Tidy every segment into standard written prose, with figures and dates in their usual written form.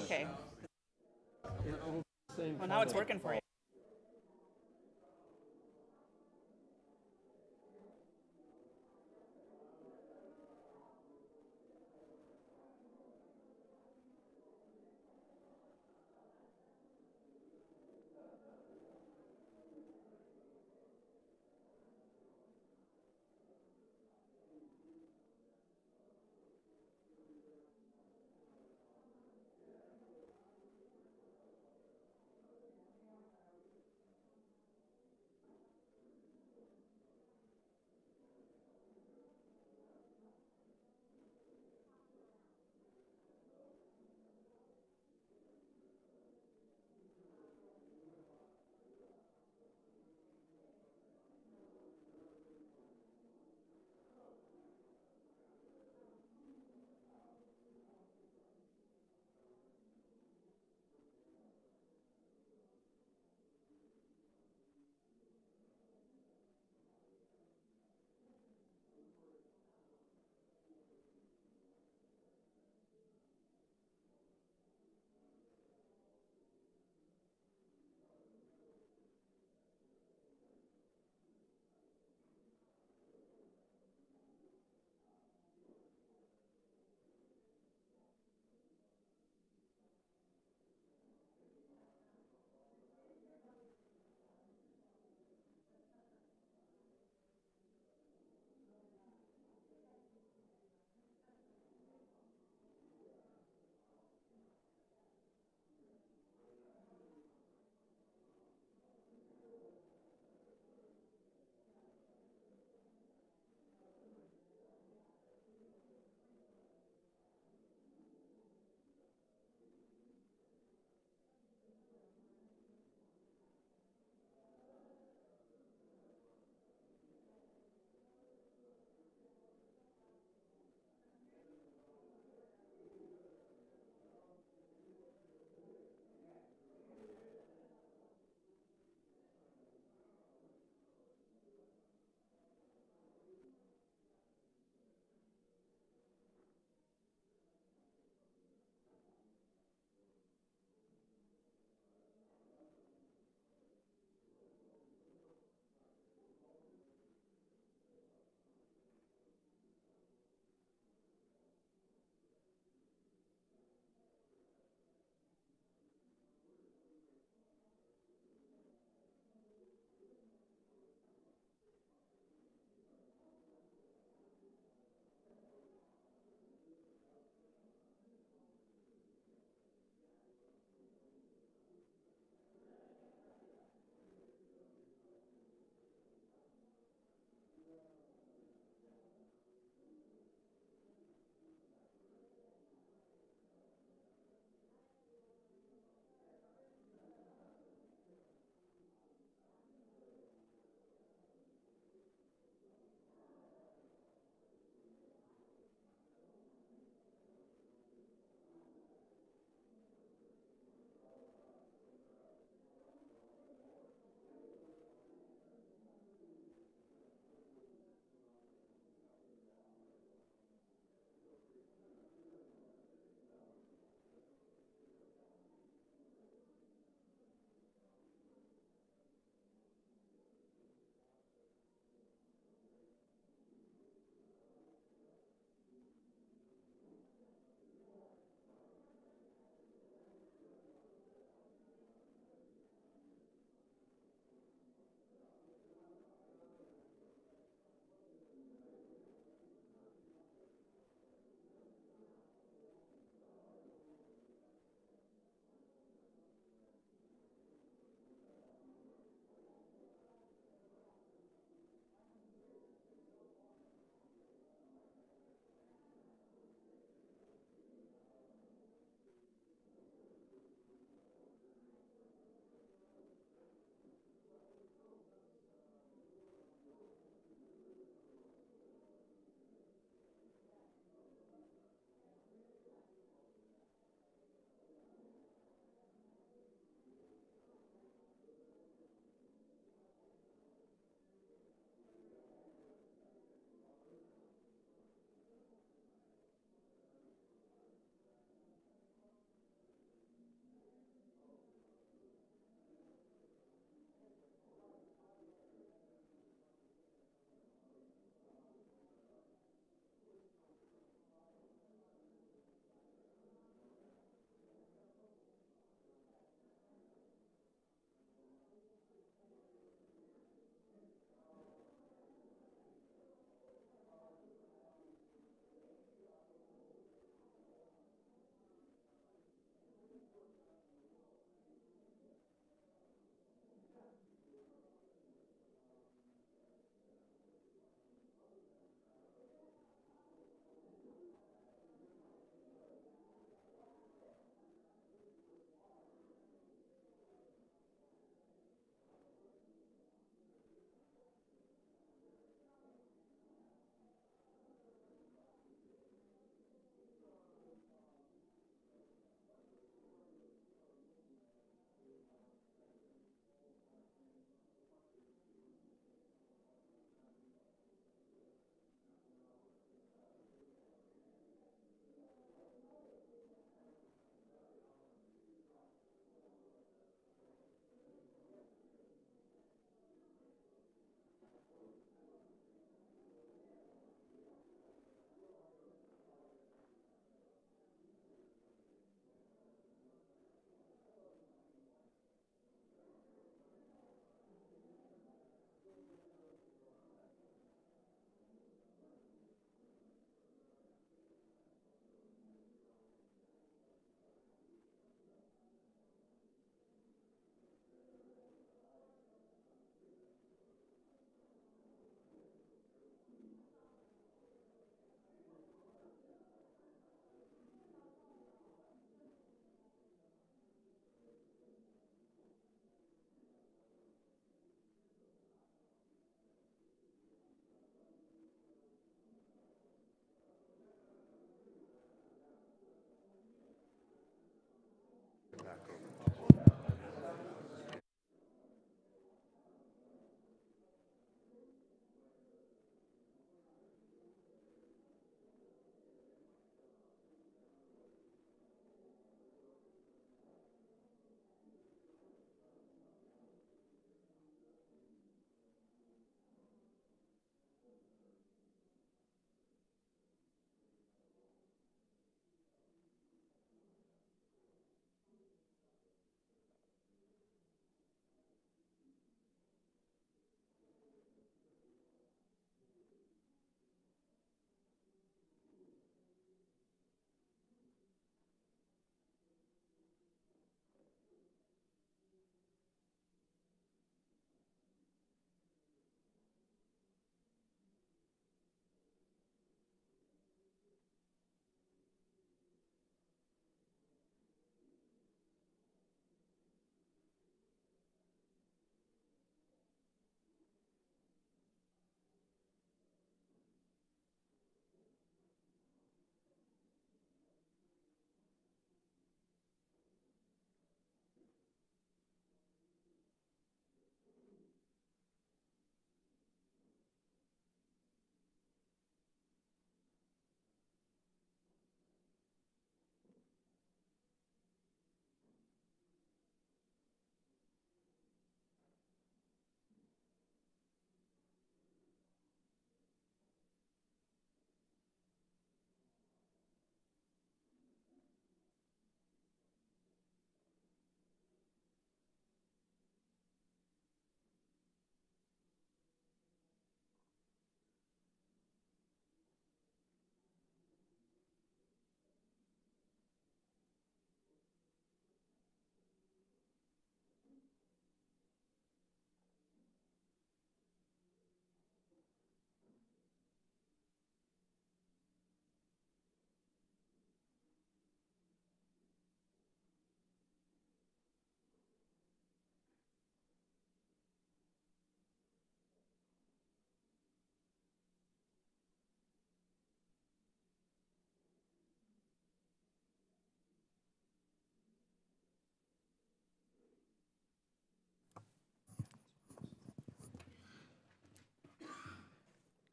Okay. Same Well, now it's comment. working for you.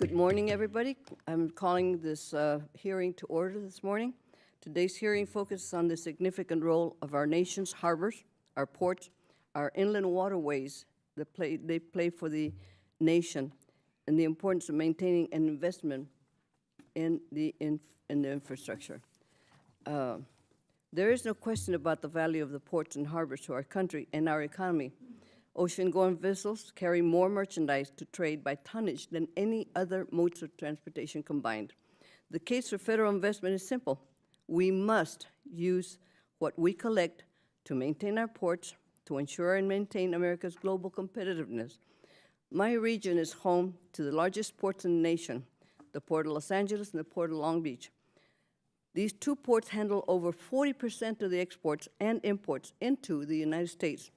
Good morning, everybody. I'm calling this hearing to order this morning. Today's hearing focuses on the significant role of our nation's harbors, our ports, our inland waterways that they play for the nation, and the importance of maintaining an investment in the infrastructure. There is no question about the value of the ports and harbors to our country and our economy. Ocean-going vessels carry more merchandise to trade by tonnage than any other modes of transportation combined. The case for federal investment is simple. We must use what we collect to maintain our ports, to ensure and maintain America's global competitiveness. My region is home to the largest ports in the nation, the Port of Los Angeles and the Port of Long Beach. These two ports handle over 40% of the exports and imports into the United States.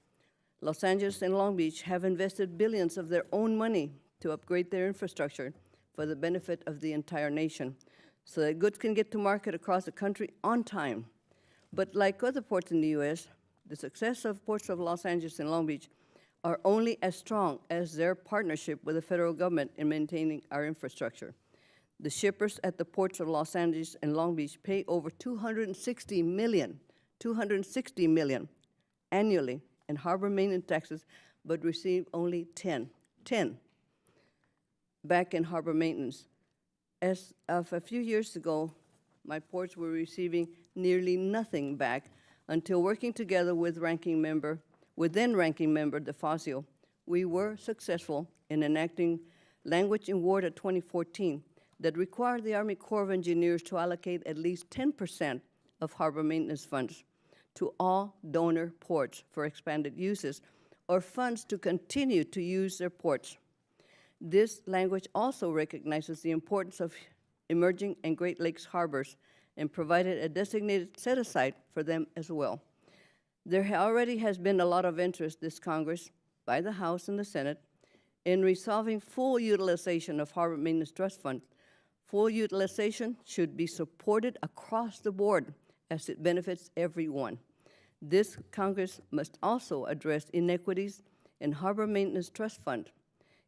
Los Angeles and Long Beach have invested billions of their own money to upgrade their infrastructure for the benefit of the entire nation, so that goods can get to market across the country on time. But like other ports in the U.S., the success of ports of Los Angeles and Long Beach are only as strong as their partnership with the federal government in maintaining our infrastructure. The shippers at the ports of Los Angeles and Long Beach pay over $260 million annually in harbor maintenance taxes, but receive only 10 back in harbor maintenance. As of a few years ago, my ports were receiving nearly nothing back until working together with then Ranking Member DeFazio, we were successful in enacting language in WARDA 2014 that required the Army Corps of Engineers to allocate at least 10% of harbor maintenance funds to all donor ports for expanded uses, or funds to continue to use their ports. This language also recognizes the importance of emerging and Great Lakes harbors and provided a designated set-aside for them as well. There already has been a lot of interest this Congress, by the House and the Senate, in resolving full utilization of harbor maintenance trust funds. Full utilization should be supported across the board as it benefits everyone. This Congress must also address inequities in harbor maintenance trust fund.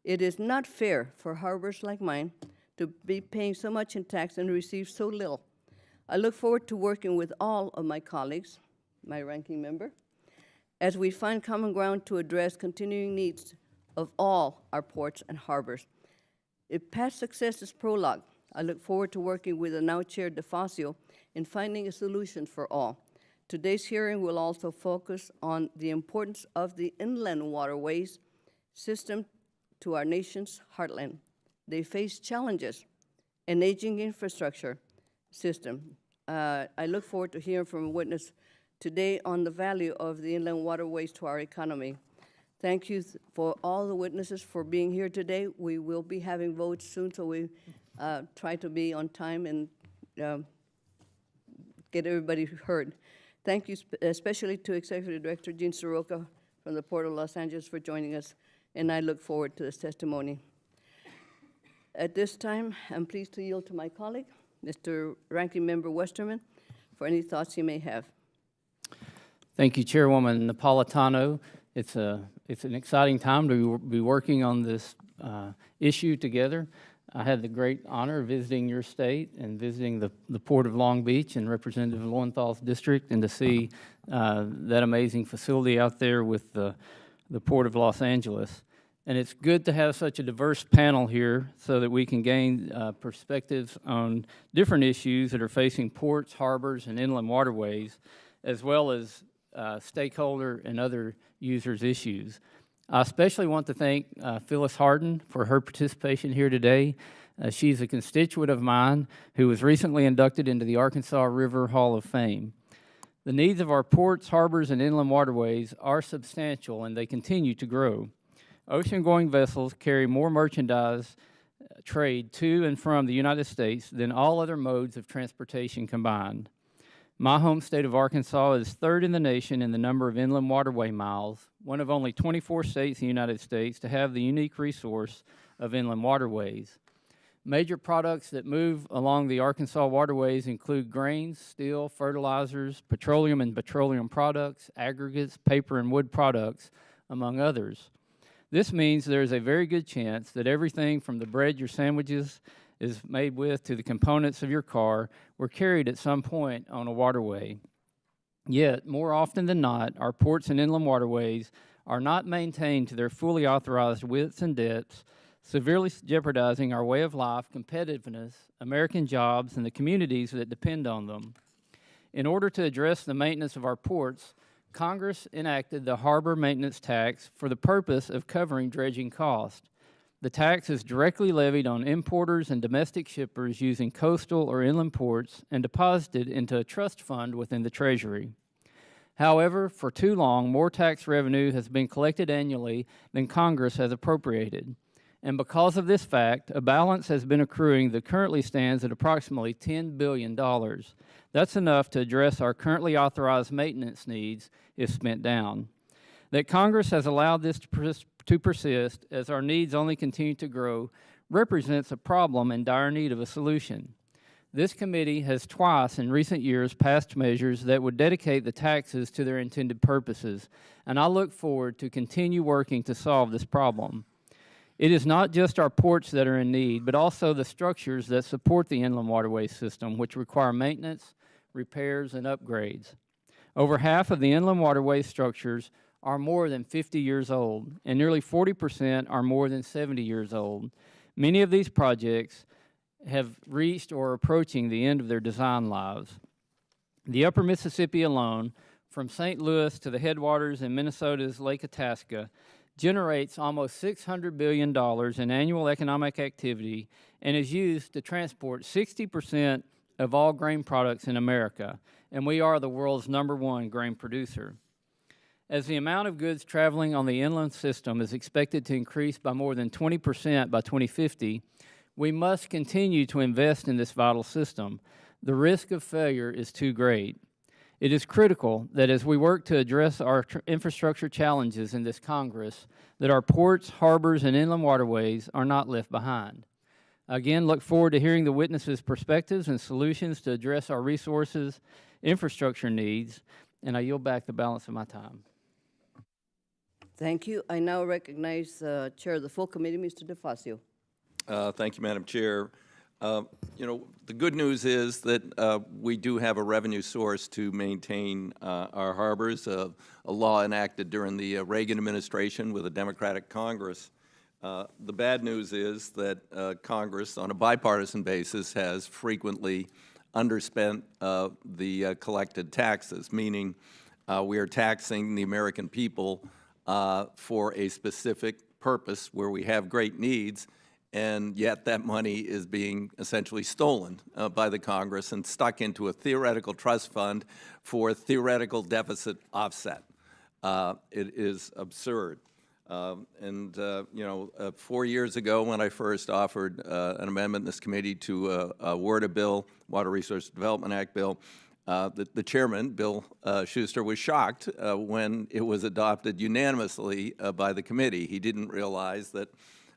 It is not fair for harbors like mine to be paying so much in tax and receive so little. I look forward to working with all of my colleagues, my ranking member, as we find common ground to address continuing needs of all our ports and harbors. If past success is prologue, I look forward to working with the now Chair DeFazio in finding a solution for all. Today's hearing will also focus on the importance of the inland waterways system to our nation's heartland. They face challenges, an aging infrastructure system. I look forward to hearing from a witness today on the value of the inland waterways to our economy. Thank you for all the witnesses for being here today. We will be having votes soon, so we try to be on time and get everybody heard. Thank you especially to Executive Director Gene Soroka from the Port of Los Angeles for joining us, and I look forward to this testimony. At this time, I'm pleased to yield to my colleague, Mr. Ranking Member Westerman, for any thoughts he may have. Thank you, Chairwoman Napolitano. It's an exciting time to be working on this issue together. I had the great honor of visiting your state and visiting the Port of Long Beach and Representative Lowenthal's district, and to see that amazing facility out there with the Port of Los Angeles. And it's good to have such a diverse panel here so that we can gain perspectives on different issues that are facing ports, harbors, and inland waterways, as well as stakeholder and other users' issues. I especially want to thank Phyllis Harden for her participation here today. She's a constituent of mine who was recently inducted into the Arkansas River Hall of Fame. The needs of our ports, harbors, and inland waterways are substantial, and they continue to grow. Ocean-going vessels carry more merchandise trade to and from the United States than all other modes of transportation combined. My home state of Arkansas is third in the nation in the number of inland waterway miles, one of only 24 states in the United States to have the unique resource of inland waterways. Major products that move along the Arkansas waterways include grains, steel, fertilizers, petroleum and petroleum products, aggregates, paper and wood products, among others. This means there is a very good chance that everything from the bread your sandwiches is made with to the components of your car were carried at some point on a waterway. Yet, more often than not, our ports and inland waterways are not maintained to their fully authorized widths and depths, severely jeopardizing our way of life, competitiveness, American jobs, and the communities that depend on them. In order to address the maintenance of our ports, Congress enacted the Harbor Maintenance Tax for the purpose of covering dredging costs. The tax is directly levied on importers and domestic shippers using coastal or inland ports and deposited into a trust fund within the Treasury. However, for too long, more tax revenue has been collected annually than Congress has appropriated. And because of this fact, a balance has been accruing that currently stands at approximately $10 billion. That's enough to address our currently authorized maintenance needs if spent down. That Congress has allowed this to persist as our needs only continue to grow represents a problem in dire need of a solution. This committee has twice in recent years passed measures that would dedicate the taxes to their intended purposes, and I look forward to continue working to solve this problem. It is not just our ports that are in need, but also the structures that support the inland waterway system, which require maintenance, repairs, and upgrades. Over half of the inland waterway structures are more than 50 years old, and nearly 40% are more than 70 years old. Many of these projects have reached or are approaching the end of their design lives. The upper Mississippi alone, from St. Louis to the headwaters in Minnesota's Lake Itasca, generates almost $600 billion in annual economic activity and is used to transport 60% of all grain products in America, and we are the world's #1 grain producer. As the amount of goods traveling on the inland system is expected to increase by more than 20% by 2050, we must continue to invest in this vital system. The risk of failure is too great. It is critical that as we work to address our infrastructure challenges in this Congress, that our ports, harbors, and inland waterways are not left behind. Again, look forward to hearing the witnesses' perspectives and solutions to address our resources, infrastructure needs, and I yield back the balance of my time. Thank you. I now recognize Chair of the full committee, Mr. DeFazio. Thank you, Madam Chair. The good news is that we do have a revenue source to maintain our harbors, a law enacted during the Reagan administration with a Democratic Congress. The bad news is that Congress, on a bipartisan basis, has frequently underspent the collected taxes, meaning we are taxing the American people for a specific purpose where we have great needs, and yet that money is being essentially stolen by the Congress and stuck into a theoretical trust fund for theoretical deficit offset. It is absurd. 4 years ago, when I first offered an amendment in this committee to a WRDA bill, Water Resource Development Act bill, the chairman, Bill Schuster, was shocked when it was adopted unanimously by the committee. He didn't realize that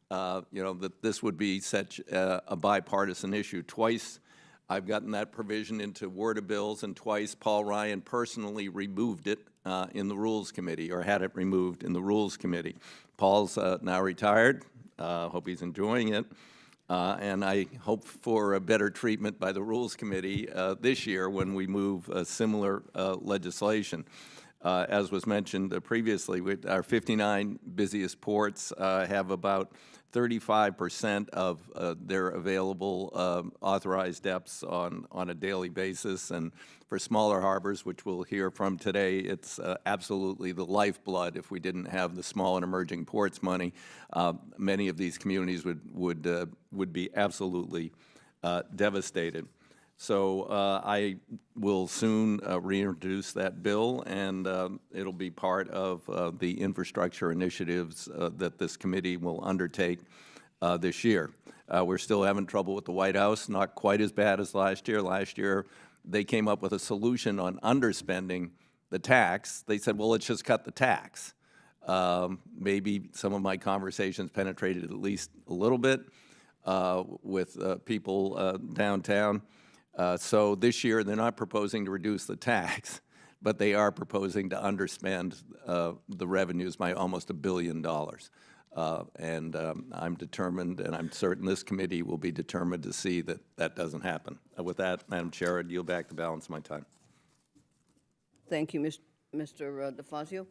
that this would be such a bipartisan issue. Twice I've gotten that provision into WRDA bills, and twice Paul Ryan personally removed it in the Rules Committee, or had it removed in the Rules Committee. Paul's now retired. Hope he's enjoying it. And I hope for a better treatment by the Rules Committee this year when we move similar legislation. As was mentioned previously, our 59 busiest ports have about 35% of their available authorized depths on a daily basis. And for smaller harbors, which we'll hear from today, it's absolutely the lifeblood. If we didn't have the small and emerging ports money, many of these communities would be absolutely devastated. So I will soon reintroduce that bill, and it'll be part of the infrastructure initiatives that this committee will undertake this year. We're still having trouble with the White House, not quite as bad as last year. Last year, they came up with a solution on underspending the tax. They said, well, let's just cut the tax. Maybe some of my conversations penetrated at least a little bit with people downtown. So this year, they're not proposing to reduce the tax, but they are proposing to underspend the revenues by almost $1 billion. And I'm determined, and I'm certain this committee will be determined to see that that doesn't happen. With that, Madam Chair, I'd yield back the balance of my time. Thank you, Mr. DeFazio.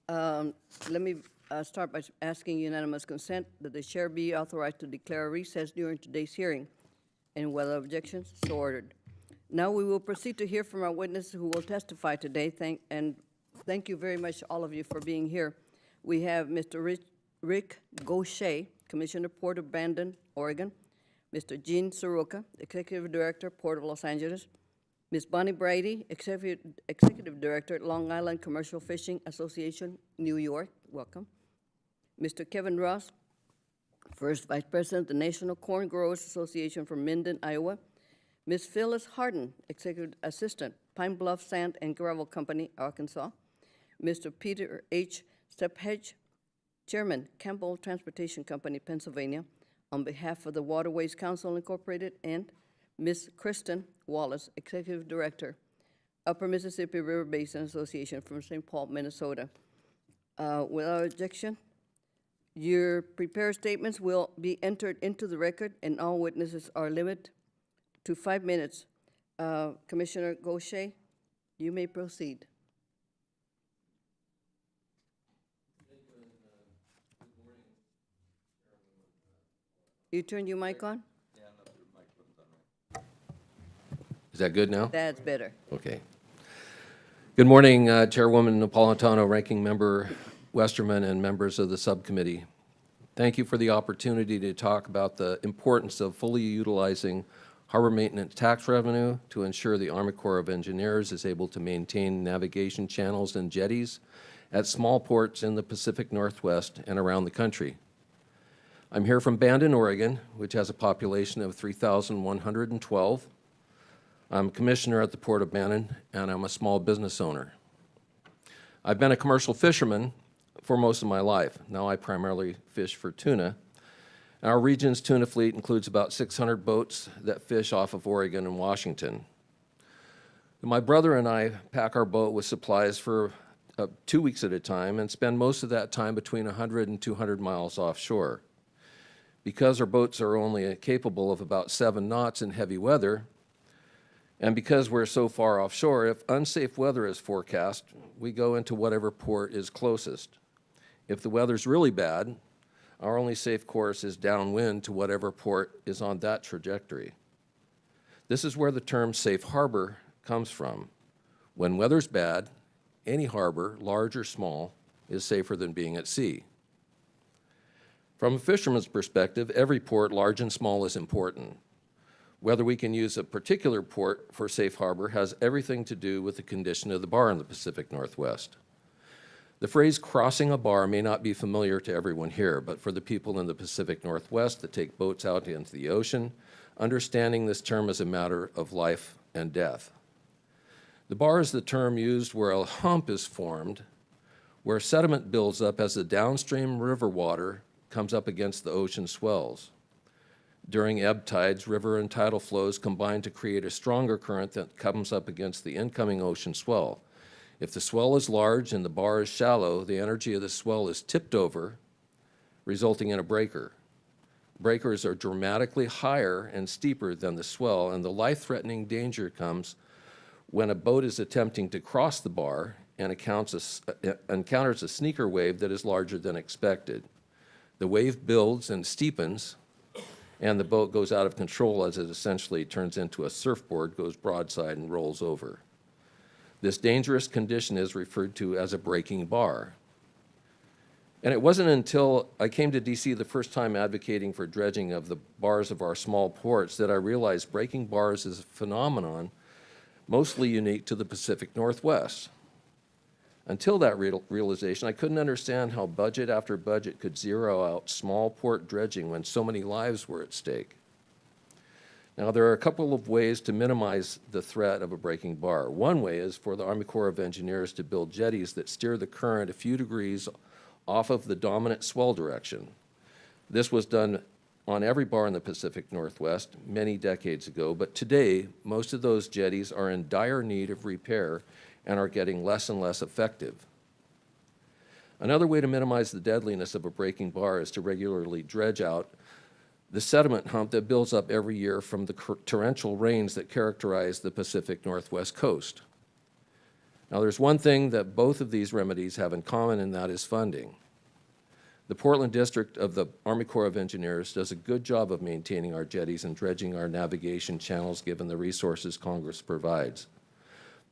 Let me start by asking unanimous consent that the chair be authorized to declare a recess during today's hearing, and without objections, so ordered. Now we will proceed to hear from our witnesses who will testify today. Thank you very much, all of you, for being here. We have Mr. Rick Gaucher, Commissioner, Port of Bandon, Oregon; Mr. Gene Soroka, Executive Director, Port of Los Angeles; Ms. Bonnie Brady, Executive Director, Long Island Commercial Fishing Association, New York. Welcome. Mr. Kevin Ross, First Vice President, the National Corn Growers Association from Minden, Iowa; Ms. Phyllis Harden, Executive Assistant, Pine Bluff Sand and Gravel Company, Arkansas; Mr. Peter H. Stephedge, Chairman, Campbell Transportation Company, Pennsylvania, on behalf of the Waterways Council Incorporated; and Ms. Kirsten Wallace, Executive Director, Upper Mississippi River Basin Association from St. Paul, Minnesota. Without objection, your prepared statements will be entered into the record, and all witnesses are limited to 5 minutes. Commissioner Gaucher, you may proceed. You turn your mic on? Is that good now? That's better. Okay. Good morning, Chairwoman Napolitano, Ranking Member Westerman, and members of the subcommittee. Thank you for the opportunity to talk about the importance of fully utilizing harbor maintenance tax revenue to ensure the Army Corps of Engineers is able to maintain navigation channels and jetties at small ports in the Pacific Northwest and around the country. I'm here from Bandon, Oregon, which has a population of 3,112. I'm commissioner at the Port of Bandon, and I'm a small business owner. I've been a commercial fisherman for most of my life. Now I primarily fish for tuna. Our region's tuna fleet includes about 600 boats that fish off of Oregon and Washington. My brother and I pack our boat with supplies for 2 weeks at a time and spend most of that time between 100 and 200 miles offshore. Because our boats are only capable of about 7 knots in heavy weather, and because we're so far offshore, if unsafe weather is forecast, we go into whatever port is closest. If the weather's really bad, our only safe course is downwind to whatever port is on that trajectory. This is where the term safe harbor comes from. When weather's bad, any harbor, large or small, is safer than being at sea. From a fisherman's perspective, every port, large and small, is important. Whether we can use a particular port for safe harbor has everything to do with the condition of the bar in the Pacific Northwest. The phrase crossing a bar may not be familiar to everyone here, but for the people in the Pacific Northwest that take boats out into the ocean, understanding this term is a matter of life and death. The bar is the term used where a hump is formed, where sediment builds up as the downstream river water comes up against the ocean swells. During ebb tides, river and tidal flows combine to create a stronger current that comes up against the incoming ocean swell. If the swell is large and the bar is shallow, the energy of the swell is tipped over, resulting in a breaker. Breakers are dramatically higher and steeper than the swell, and the life-threatening danger comes when a boat is attempting to cross the bar and encounters a sneaker wave that is larger than expected. The wave builds and steepens, and the boat goes out of control as it essentially turns into a surfboard, goes broadside, and rolls over. This dangerous condition is referred to as a breaking bar. And it wasn't until I came to DC the first time advocating for dredging of the bars of our small ports that I realized breaking bars is a phenomenon mostly unique to the Pacific Northwest. Until that realization, I couldn't understand how budget after budget could zero out small port dredging when so many lives were at stake. Now, there are a couple of ways to minimize the threat of a breaking bar. One way is for the Army Corps of Engineers to build jetties that steer the current a few degrees off of the dominant swell direction. This was done on every bar in the Pacific Northwest many decades ago, but today, most of those jetties are in dire need of repair and are getting less and less effective. Another way to minimize the deadliness of a breaking bar is to regularly dredge out the sediment hump that builds up every year from the torrential rains that characterize the Pacific Northwest coast. Now, there's one thing that both of these remedies have in common, and that is funding. The Portland District of the Army Corps of Engineers does a good job of maintaining our jetties and dredging our navigation channels given the resources Congress provides.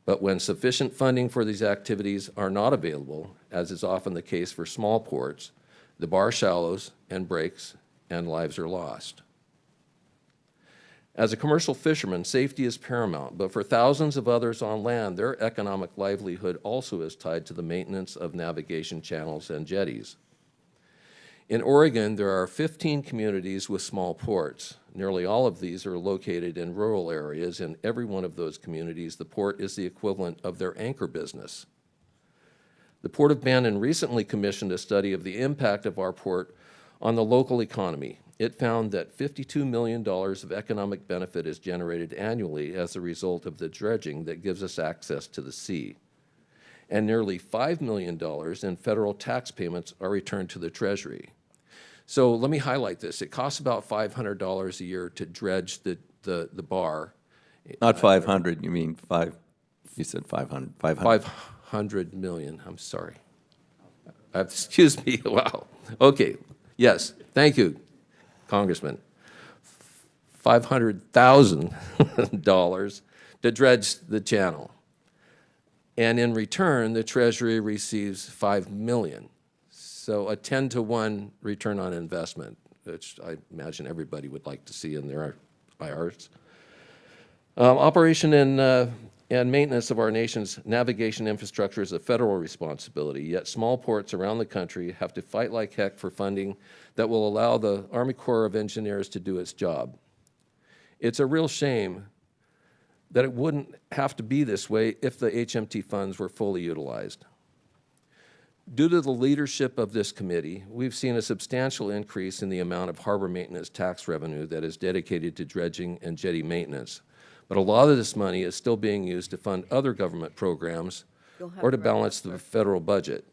But when sufficient funding for these activities are not available, as is often the case for small ports, the bar shallows and breaks and lives are lost. As a commercial fisherman, safety is paramount, but for thousands of others on land, their economic livelihood also is tied to the maintenance of navigation channels and jetties. In Oregon, there are 15 communities with small ports. Nearly all of these are located in rural areas. In every one of those communities, the port is the equivalent of their anchor business. The Port of Bandon recently commissioned a study of the impact of our port on the local economy. It found that $52 million of economic benefit is generated annually as a result of the dredging that gives us access to the sea. And nearly $5 million in federal tax payments are returned to the Treasury. So let me highlight this. It costs about $500 a year to dredge the bar. Not 500, you mean five, you said 500. 500 million, I'm sorry. Excuse me, wow. Okay, yes, thank you, Congressman. $500,000 to dredge the channel. And in return, the Treasury receives $5 million. So a 10-to-1 return on investment, which I imagine everybody would like to see in their IRs. Operation and maintenance of our nation's navigation infrastructure is a federal responsibility, yet small ports around the country have to fight like heck for funding that will allow the Army Corps of Engineers to do its job. It's a real shame that it wouldn't have to be this way if the HMT funds were fully utilized. Due to the leadership of this committee, we've seen a substantial increase in the amount of harbor maintenance tax revenue that is dedicated to dredging and jetty maintenance. But a lot of this money is still being used to fund other government programs or to balance the federal budget.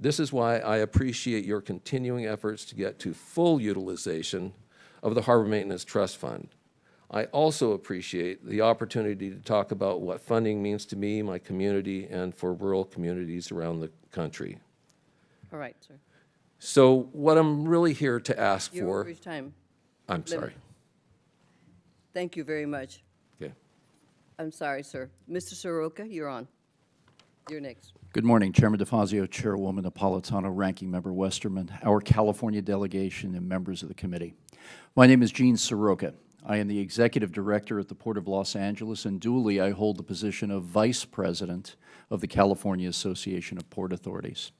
This is why I appreciate your continuing efforts to get to full utilization of the Harbor Maintenance Trust Fund. I also appreciate the opportunity to talk about what funding means to me, my community, and for rural communities around the country. All right, sir. So what I'm really here to ask You're for, over your time. I'm sorry. Thank you very much. Okay. I'm sorry, sir. Mr. Soroka, you're on. You're next. Good morning, Chairman DeFazio, Chairwoman Napolitano, Ranking Member Westerman, our California delegation, and members of the committee. My name is Gene Soroka. I am the Executive Director at the Port of Los Angeles, and dually I hold the position of Vice President of the California Association of Port Authorities.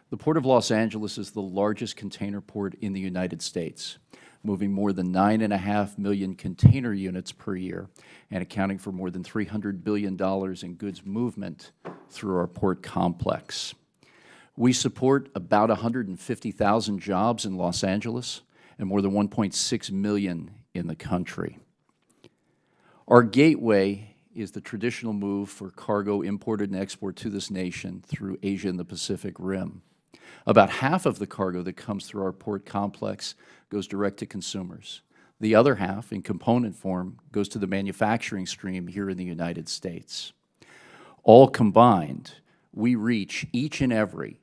The Port of Los Angeles is the largest container port in the United States, moving more than 9.5 million container units per year and accounting for more than $300 billion in goods movement through our port complex. We support about 150,000 jobs in Los Angeles and more than 1.6 million in the country. Our gateway is the traditional move for cargo imported and exported to this nation through Asia and the Pacific Rim. About half of the cargo that comes through our port complex goes direct to consumers. The other half, in component form, goes to the manufacturing stream here in the United States. All combined, we reach each and every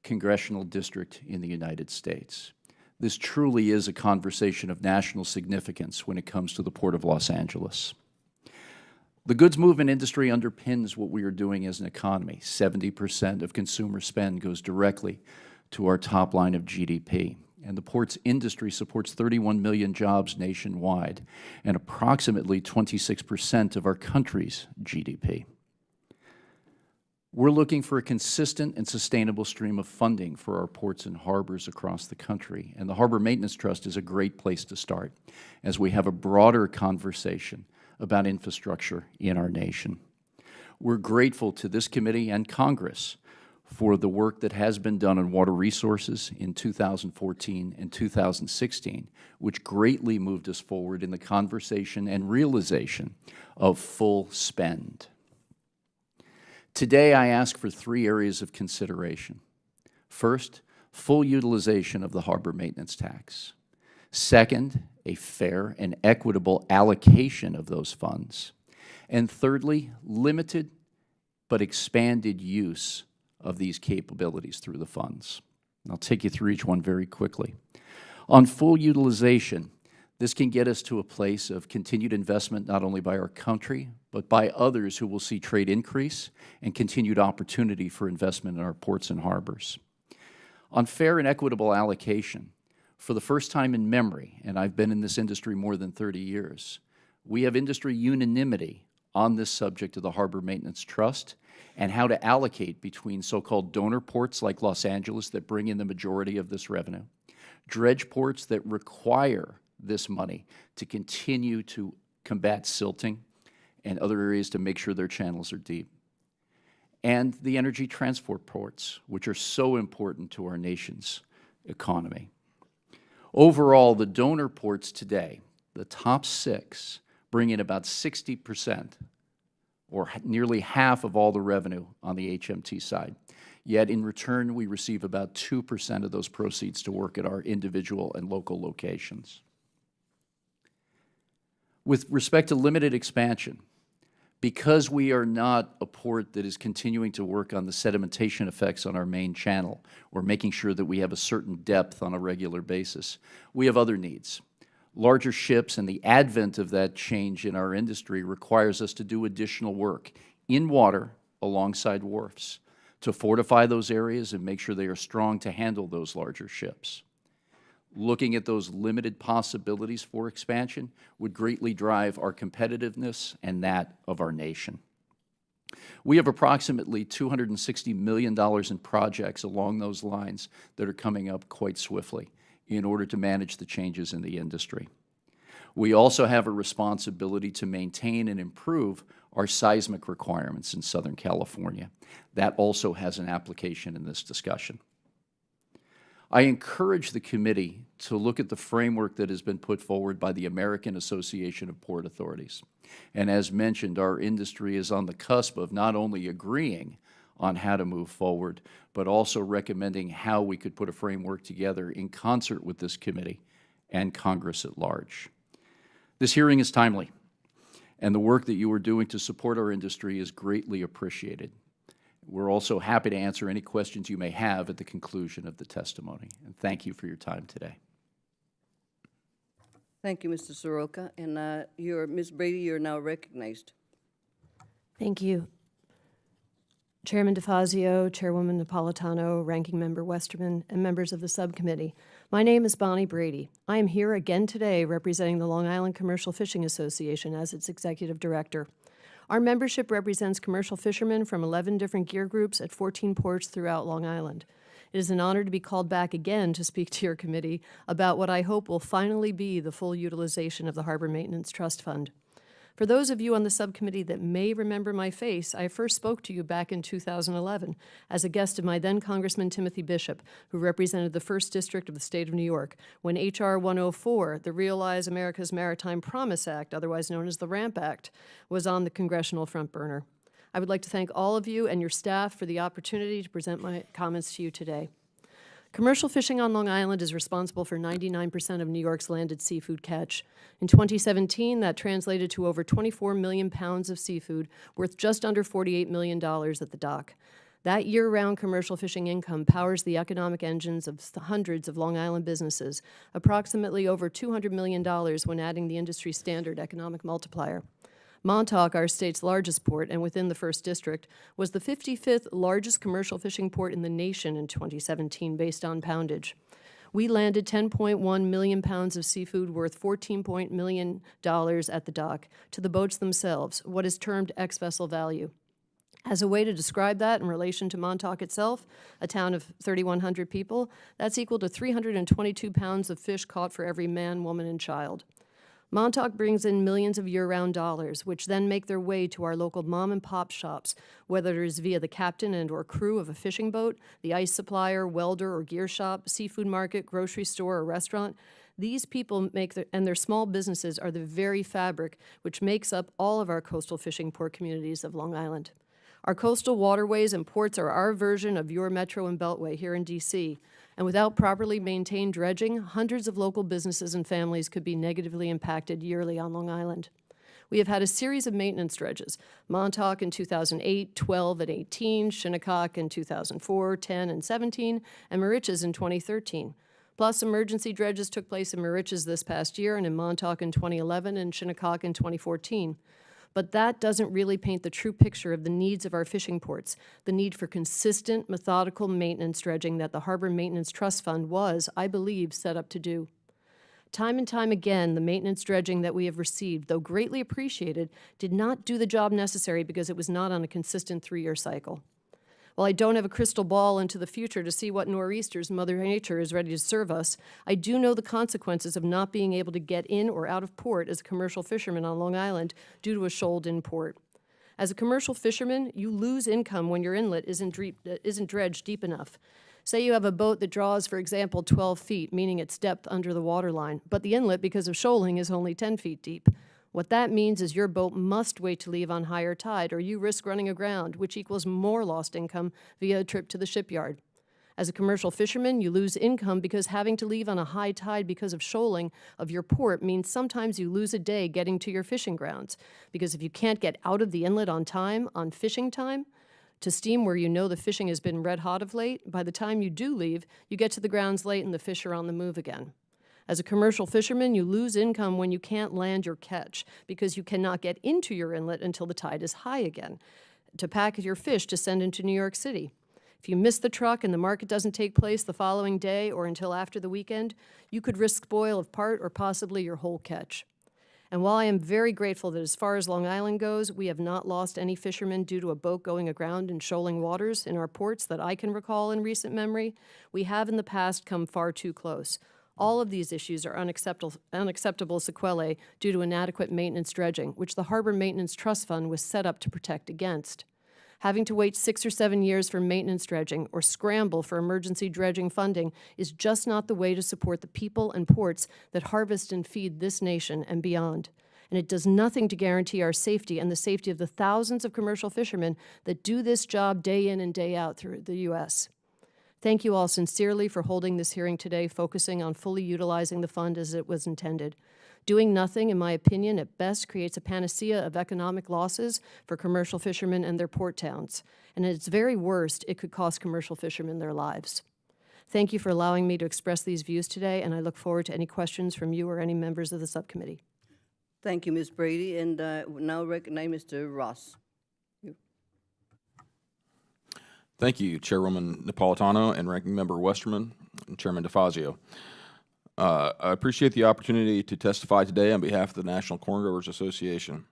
congressional district in the United States. This truly is a conversation of national significance when it comes to the Port of Los Angeles. The goods movement industry underpins what we are doing as an economy. 70% of consumer spend goes directly to our top line of GDP. And the ports industry supports 31 million jobs nationwide and approximately 26% of our country's GDP. We're looking for a consistent and sustainable stream of funding for our ports and harbors across the country, and the Harbor Maintenance Trust is a great place to start as we have a broader conversation about infrastructure in our nation. We're grateful to this committee and Congress for the work that has been done on water resources in 2014 and 2016, which greatly moved us forward in the conversation and realization of full spend. Today, I ask for 3 areas of consideration. First, full utilization of the harbor maintenance tax. Second, a fair and equitable allocation of those funds. And thirdly, limited but expanded use of these capabilities through the funds. And I'll take you through each one very quickly. On full utilization, this can get us to a place of continued investment not only by our country, but by others who will see trade increase and continued opportunity for investment in our ports and harbors. On fair and equitable allocation, for the first time in memory, and I've been in this industry more than 30 years, we have industry unanimity on this subject of the Harbor Maintenance Trust and how to allocate between so-called donor ports like Los Angeles that bring in the majority of this revenue, dredge ports that require this money to continue to combat silting and other areas to make sure their channels are deep, and the energy transport ports, which are so important to our nation's economy. Overall, the donor ports today, the top 6, bring in about 60%, or nearly half of all the revenue on the HMT side. Yet in return, we receive about 2% of those proceeds to work at our individual and local locations. With respect to limited expansion, because we are not a port that is continuing to work on the sedimentation effects on our main channel or making sure that we have a certain depth on a regular basis, we have other needs. Larger ships and the advent of that change in our industry requires us to do additional work in water alongside wharfs to fortify those areas and make sure they are strong to handle those larger ships. Looking at those limited possibilities for expansion would greatly drive our competitiveness and that of our nation. We have approximately $260 million in projects along those lines that are coming up quite swiftly in order to manage the changes in the industry. We also have a responsibility to maintain and improve our seismic requirements in Southern California. That also has an application in this discussion. I encourage the committee to look at the framework that has been put forward by the American Association of Port Authorities. And as mentioned, our industry is on the cusp of not only agreeing on how to move forward, but also recommending how we could put a framework together in concert with this committee and Congress at large. This hearing is timely, and the work that you are doing to support our industry is greatly appreciated. We're also happy to answer any questions you may have at the conclusion of the testimony. And thank you for your time today. Thank you, Mr. Soroka. And Ms. Brady, you're now recognized. Thank you. Chairman DeFazio, Chairwoman Napolitano, Ranking Member Westerman, and members of the subcommittee. My name is Bonnie Brady. I am here again today representing the Long Island Commercial Fishing Association as its executive director. Our membership represents commercial fishermen from 11 different gear groups at 14 ports throughout Long Island. It is an honor to be called back again to speak to your committee about what I hope will finally be the full utilization of the Harbor Maintenance Trust Fund. For those of you on the subcommittee that may remember my face, I first spoke to you back in 2011 as a guest of my then Congressman Timothy Bishop, who represented the 1st District of the state of New York, when H.R. 104, the Realize America's Maritime Promise Act, otherwise known as the RAMP Act, was on the congressional front burner. I would like to thank all of you and your staff for the opportunity to present my comments to you today. Commercial fishing on Long Island is responsible for 99% of New York's landed seafood catch. In 2017, that translated to over 24 million pounds of seafood, worth just under $48 million at the dock. That year-round commercial fishing income powers the economic engines of hundreds of Long Island businesses, approximately over $200 million when adding the industry standard economic multiplier. Montauk, our state's largest port and within the 1st District, was the 55th largest commercial fishing port in the nation in 2017 based on poundage. We landed 10.1 million pounds of seafood worth $14 million at the dock to the boats themselves, what is termed ex-vessel value. As a way to describe that in relation to Montauk itself, a town of 3,100 people, that's equal to 322 pounds of fish caught for every man, woman, and child. Montauk brings in millions of year-round dollars, which then make their way to our local mom-and-pop shops, whether it is via the captain and or crew of a fishing boat, the ice supplier, welder or gear shop, seafood market, grocery store, or restaurant. These people and their small businesses are the very fabric which makes up all of our coastal fishing port communities of Long Island. Our coastal waterways and ports are our version of your metro and beltway here in D.C., and without properly maintained dredging, hundreds of local businesses and families could be negatively impacted yearly on Long Island. We have had a series of maintenance dredges, Montauk in 2008, 12, and 18, Shinnecock in 2004, 10, and 17, and Moriches in 2013. Plus, emergency dredges took place in Moriches this past year and in Montauk in 2011 and Shinnecock in 2014. But that doesn't really paint the true picture of the needs of our fishing ports, the need for consistent, methodical maintenance dredging that the Harbor Maintenance Trust Fund was, I believe, set up to do. Time and time again, the maintenance dredging that we have received, though greatly appreciated, did not do the job necessary because it was not on a consistent 3-year cycle. While I don't have a crystal ball into the future to see what nor'easters Mother Nature is ready to serve us, I do know the consequences of not being able to get in or out of port as a commercial fisherman on Long Island due to a shoaled-in port. As a commercial fisherman, you lose income when your inlet isn't dredged deep enough. Say you have a boat that draws, for example, 12 feet, meaning its depth under the waterline, but the inlet, because of shoaling, is only 10 feet deep. What that means is your boat must wait to leave on higher tide, or you risk running aground, which equals more lost income via a trip to the shipyard. As a commercial fisherman, you lose income because having to leave on a high tide because of shoaling of your port means sometimes you lose a day getting to your fishing grounds, because if you can't get out of the inlet on time, on fishing time, to steam where you know the fishing has been red hot of late, by the time you do leave, you get to the grounds late and the fish are on the move again. As a commercial fisherman, you lose income when you can't land your catch because you cannot get into your inlet until the tide is high again to pack your fish to send into New York City. If you miss the truck and the market doesn't take place the following day or until after the weekend, you could risk spoil of part or possibly your whole catch. And while I am very grateful that as far as Long Island goes, we have not lost any fishermen due to a boat going aground in shoaling waters in our ports that I can recall in recent memory, we have in the past come far too close. All of these issues are unacceptable sequelae due to inadequate maintenance dredging, which the Harbor Maintenance Trust Fund was set up to protect against. Having to wait 6 or 7 years for maintenance dredging or scramble for emergency dredging funding is just not the way to support the people and ports that harvest and feed this nation and beyond. And it does nothing to guarantee our safety and the safety of the thousands of commercial fishermen that do this job day in and day out through the U.S. Thank you all sincerely for holding this hearing today, focusing on fully utilizing the fund as it was intended. Doing nothing, in my opinion, at best creates a panacea of economic losses for commercial fishermen and their port towns. And at its very worst, it could cost commercial fishermen their lives. Thank you for allowing me to express these views today, and I look forward to any questions from you or any members of the subcommittee. Thank you, Ms. Brady, and now recognize Mr. Ross. Thank you, Chairwoman Napolitano and Ranking Member Westerman and Chairman DeFazio. I appreciate the opportunity to testify today on behalf of the National Corn Growers Association.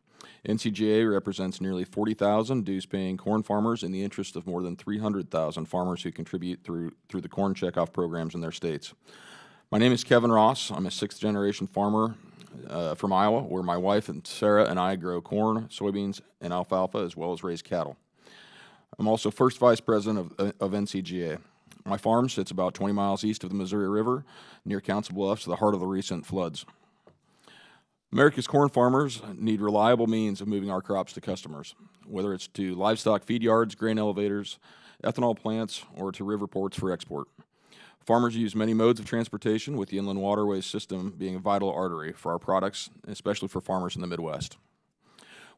NCGA represents nearly 40,000 dues-paying corn farmers in the interest of more than 300,000 farmers who contribute through the corn checkoff programs in their states. My name is Kevin Ross. I'm a 6th-generation farmer from Iowa, where my wife and Sarah and I grow corn, soybeans, and alfalfa, as well as raise cattle. I'm also first vice president of NCGA. My farm sits about 20 miles east of the Missouri River, near Council Bluffs, the heart of the recent floods. America's corn farmers need reliable means of moving our crops to customers, whether it's to livestock feed yards, grain elevators, ethanol plants, or to river ports for export. Farmers use many modes of transportation, with the inland waterways system being a vital artery for our products, especially for farmers in the Midwest.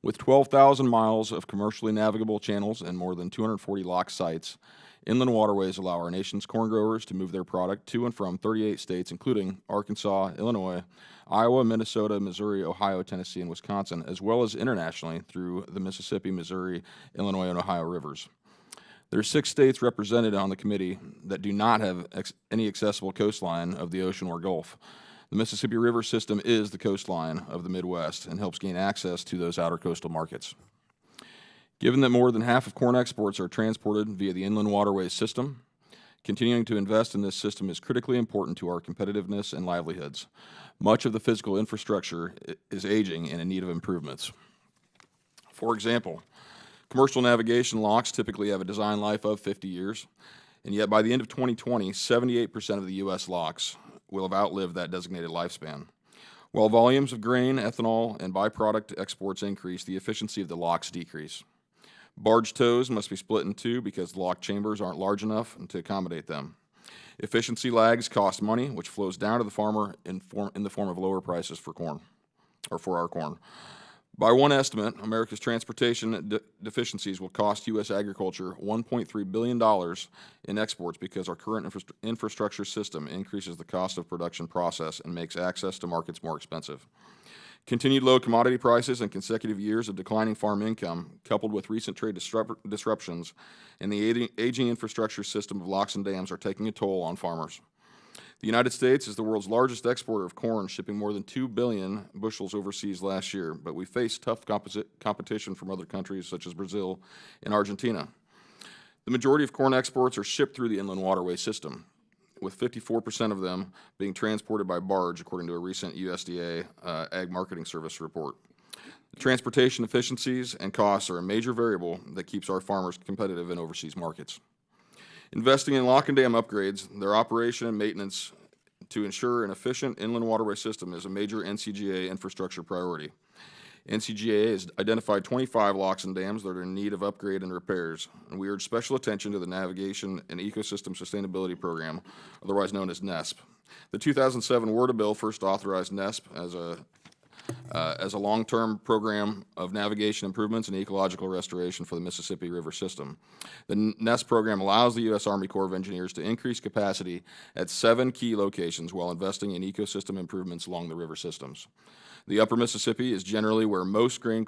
With 12,000 miles of commercially navigable channels and more than 240 lock sites, inland waterways allow our nation's corn growers to move their product to and from 38 states, including Arkansas, Illinois, Iowa, Minnesota, Missouri, Ohio, Tennessee, and Wisconsin, as well as internationally through the Mississippi, Missouri, Illinois, and Ohio rivers. There are 6 states represented on the committee that do not have any accessible coastline of the ocean or Gulf. The Mississippi River system is the coastline of the Midwest and helps gain access to those outer coastal markets. Given that more than half of corn exports are transported via the inland waterways system, continuing to invest in this system is critically important to our competitiveness and livelihoods. Much of the physical infrastructure is aging and in need of improvements. For example, commercial navigation locks typically have a design life of 50 years, and yet by the end of 2020, 78% of the U.S. locks will have outlived that designated lifespan. While volumes of grain, ethanol, and byproduct exports increase, the efficiency of the locks decrease. Barge tows must be split in two because the lock chambers aren't large enough to accommodate them. Efficiency lags cost money, which flows down to the farmer in the form of lower prices for corn, or for our corn. By one estimate, America's transportation deficiencies will cost U.S. agriculture $1.3 billion in exports because our current infrastructure system increases the cost of production process and makes access to markets more expensive. Continued low commodity prices and consecutive years of declining farm income, coupled with recent trade disruptions and the aging infrastructure system of locks and dams, are taking a toll on farmers. The United States is the world's largest exporter of corn, shipping more than 2 billion bushels overseas last year, but we face tough competition from other countries such as Brazil and Argentina. The majority of corn exports are shipped through the inland waterway system, with 54% of them being transported by barge, according to a recent USDA Ag Marketing Service report. The transportation efficiencies and costs are a major variable that keeps our farmers competitive in overseas markets. Investing in lock and dam upgrades, their operation and maintenance to ensure an efficient inland waterway system is a major NCGA infrastructure priority. NCGA has identified 25 locks and dams that are in need of upgrade and repairs, and we urge special attention to the Navigation and Ecosystem Sustainability Program, otherwise known as NESP. The 2007 WRDA bill first authorized NESP as a long-term program of navigation improvements and ecological restoration for the Mississippi River system. The NESP program allows the U.S. Army Corps of Engineers to increase capacity at 7 key locations while investing in ecosystem improvements along the river systems. The upper Mississippi is generally where most grain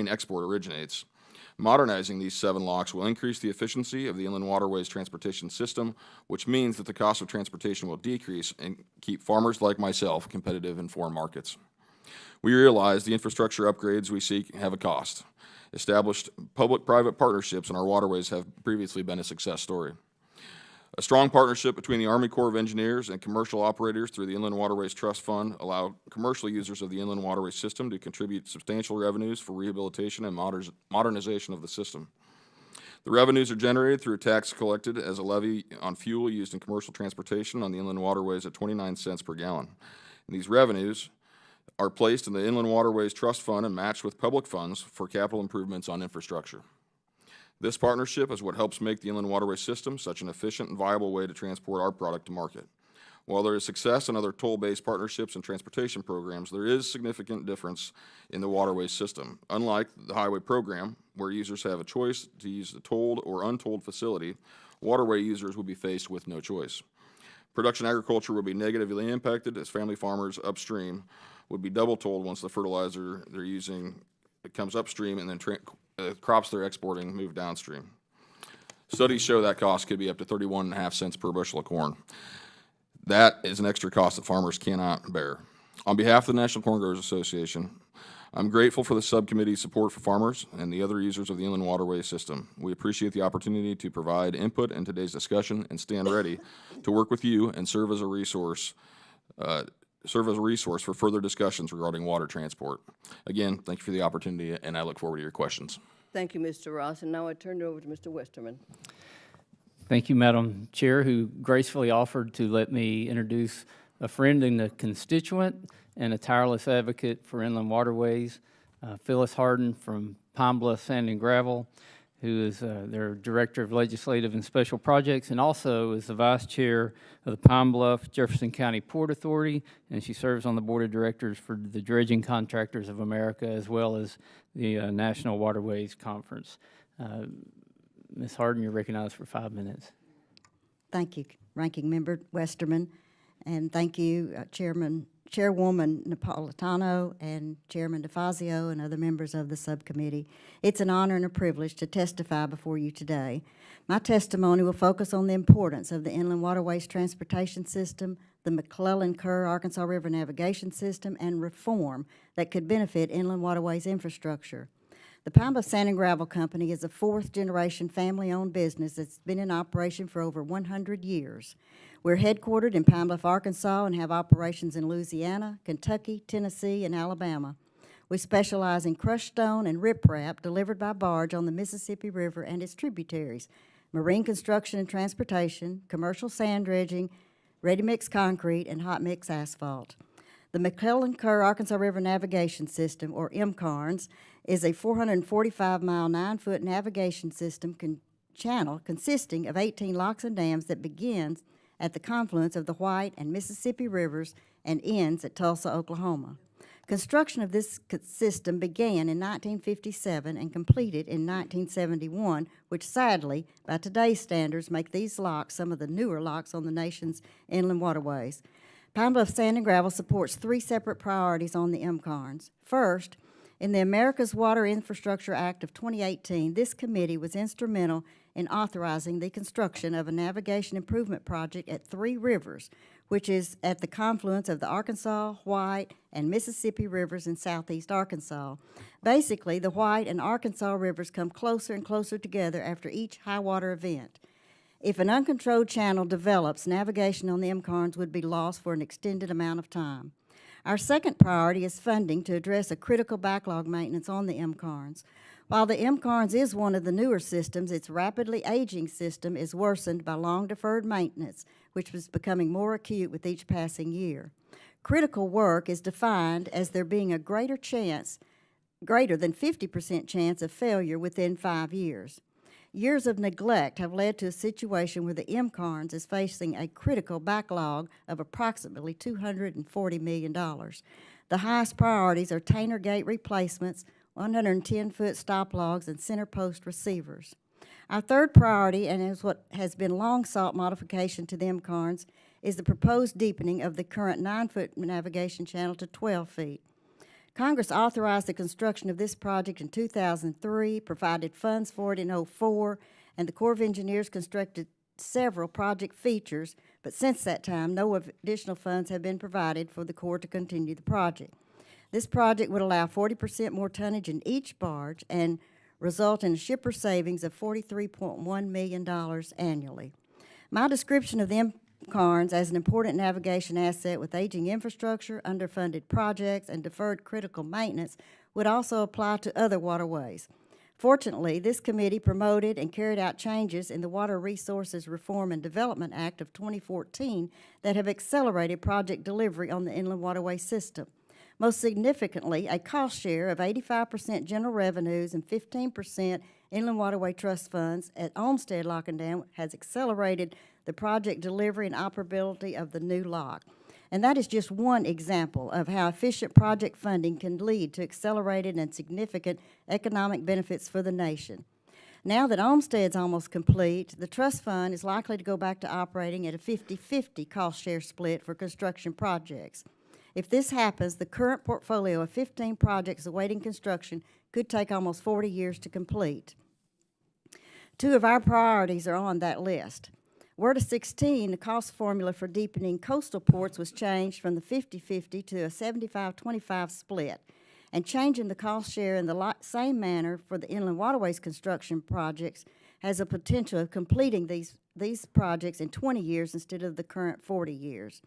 export originates. Modernizing these 7 locks will increase the efficiency of the inland waterways transportation system, which means that the cost of transportation will decrease and keep farmers like myself competitive in foreign markets. We realize the infrastructure upgrades we seek have a cost. Established public-private partnerships in our waterways have previously been a success story. A strong partnership between the Army Corps of Engineers and commercial operators through the Inland Waterways Trust Fund allow commercial users of the inland waterway system to contribute substantial revenues for rehabilitation and modernization of the system. The revenues are generated through a tax collected as a levy on fuel used in commercial transportation on the inland waterways at 29 cents per gallon. And these revenues are placed in the Inland Waterways Trust Fund and matched with public funds for capital improvements on infrastructure. This partnership is what helps make the inland waterway system such an efficient and viable way to transport our product to market. While there is success in other toll-based partnerships and transportation programs, there is significant difference in the waterways system. Unlike the highway program, where users have a choice to use the tolled or untolled facility, waterway users will be faced with no choice. Production agriculture will be negatively impacted as family farmers upstream would be double tolled once the fertilizer they're using comes upstream and then crops they're exporting move downstream. Studies show that cost could be up to 31.5 cents per bushel of corn. That is an extra cost that farmers cannot bear. On behalf of the National Corn Growers Association, I'm grateful for the subcommittee's support for farmers and the other users of the inland waterway system. We appreciate the opportunity to provide input in today's discussion and stand ready to work with you and serve as a resource for further discussions regarding water transport. Again, thank you for the opportunity, and I look forward to your questions. Thank you, Mr. Ross. And now I turn it over to Mr. Westerman. Thank you, Madam Chair, who gracefully offered to let me introduce a friend and a constituent and a tireless advocate for inland waterways, Phyllis Harden from Pine Bluff Sand and Gravel, who is their Director of Legislative and Special Projects, and also is the Vice Chair of the Pine Bluff Jefferson County Port Authority, and she serves on the Board of Directors for the Dredging Contractors of America, as well as the National Waterways Conference. Ms. Harden, you're recognized for 5 minutes. Thank you, Ranking Member Westerman, and thank you, Chairwoman Napolitano and Chairman DeFazio and other members of the subcommittee. It's an honor and a privilege to testify before you today. My testimony will focus on the importance of the Inland Waterways Transportation System, the Mcclellan-Kerr Arkansas River Navigation System, and reform that could benefit inland waterways infrastructure. The Pine Bluff Sand and Gravel Company is a fourth-generation family-owned business that's been in operation for over 100 years. We're headquartered in Pine Bluff, Arkansas, and have operations in Louisiana, Kentucky, Tennessee, and Alabama. We specialize in crushed stone and riprap delivered by barge on the Mississippi River and its tributaries, marine construction and transportation, commercial sand dredging, ready-mix concrete, and hot-mix asphalt. The Mcclellan-Kerr Arkansas River Navigation System, or MCARNS, is a 445-mile, 9-foot navigation system channel consisting of 18 locks and dams that begins at the confluence of the White and Mississippi Rivers and ends at Tulsa, Oklahoma. Construction of this system began in 1957 and completed in 1971, which sadly, by today's standards, make these locks some of the newer locks on the nation's inland waterways. Pine Bluff Sand and Gravel supports 3 separate priorities on the MCARNS. First, in the America's Water Infrastructure Act of 2018, this committee was instrumental in authorizing the construction of a navigation improvement project at 3 rivers, which is at the confluence of the Arkansas, White, and Mississippi Rivers in southeast Arkansas. Basically, the White and Arkansas rivers come closer and closer together after each high water event. If an uncontrolled channel develops, navigation on the MCARNS would be lost for an extended amount of time. Our second priority is funding to address a critical backlog maintenance on the MCARNS. While the MCARNS is one of the newer systems, its rapidly aging system is worsened by long-deferred maintenance, which was becoming more acute with each passing year. Critical work is defined as there being a greater than 50% chance of failure within 5 years. Years of neglect have led to a situation where the MCARNS is facing a critical backlog of approximately $240 million. The highest priorities are Tainer Gate replacements, 110-foot stop logs, and center post receivers. Our third priority, and is what has been long sought modification to the MCARNS, is the proposed deepening of the current 9-foot navigation channel to 12 feet. Congress authorized the construction of this project in 2003, provided funds for it in 2004, and the Corps of Engineers constructed several project features, but since that time, no additional funds have been provided for the Corps to continue the project. This project would allow 40% more tonnage in each barge and result in a shipper savings of $43.1 million annually. My description of the MCARNS as an important navigation asset with aging infrastructure, underfunded projects, and deferred critical maintenance would also apply to other waterways. Fortunately, this committee promoted and carried out changes in the Water Resources Reform and Development Act of 2014 that have accelerated project delivery on the inland waterway system. Most significantly, a cost share of 85% general revenues and 15% inland waterway trust funds at Olmsted Lock and Dam has accelerated the project delivery and operability of the new lock. And that is just one example of how efficient project funding can lead to accelerated and significant economic benefits for the nation. Now that Olmsted's almost complete, the trust fund is likely to go back to operating at a 50-50 cost share split for construction projects. If this happens, the current portfolio of 15 projects awaiting construction could take almost 40 years to complete. 2 of our priorities are on that list. Word of 16, the cost formula for deepening coastal ports was changed from the 50-50 to a 75-25 split, and changing the cost share in the same manner for the inland waterways construction projects has a potential of completing these projects in 20 years instead of the current 40 years.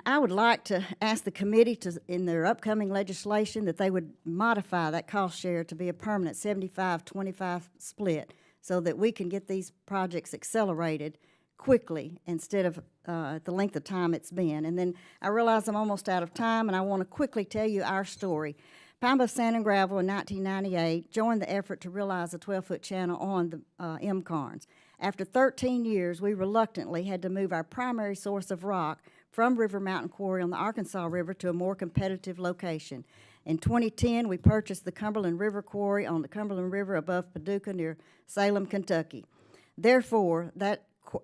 I would like to ask the committee to, in their upcoming legislation, that they would modify that cost share to be a permanent 75-25 split so that we can get these projects accelerated quickly instead of the length of time it's been. And then I realize I'm almost out of time, and I want to quickly tell you our story. Pine Bluff Sand and Gravel in 1998 joined the effort to realize a 12-foot channel on the MCARNS. After 13 years, we reluctantly had to move our primary source of rock from River Mountain Quarry on the Arkansas River to a more competitive location. In 2010, we purchased the Cumberland River Quarry on the Cumberland River above Paducah near Salem, Kentucky. Therefore,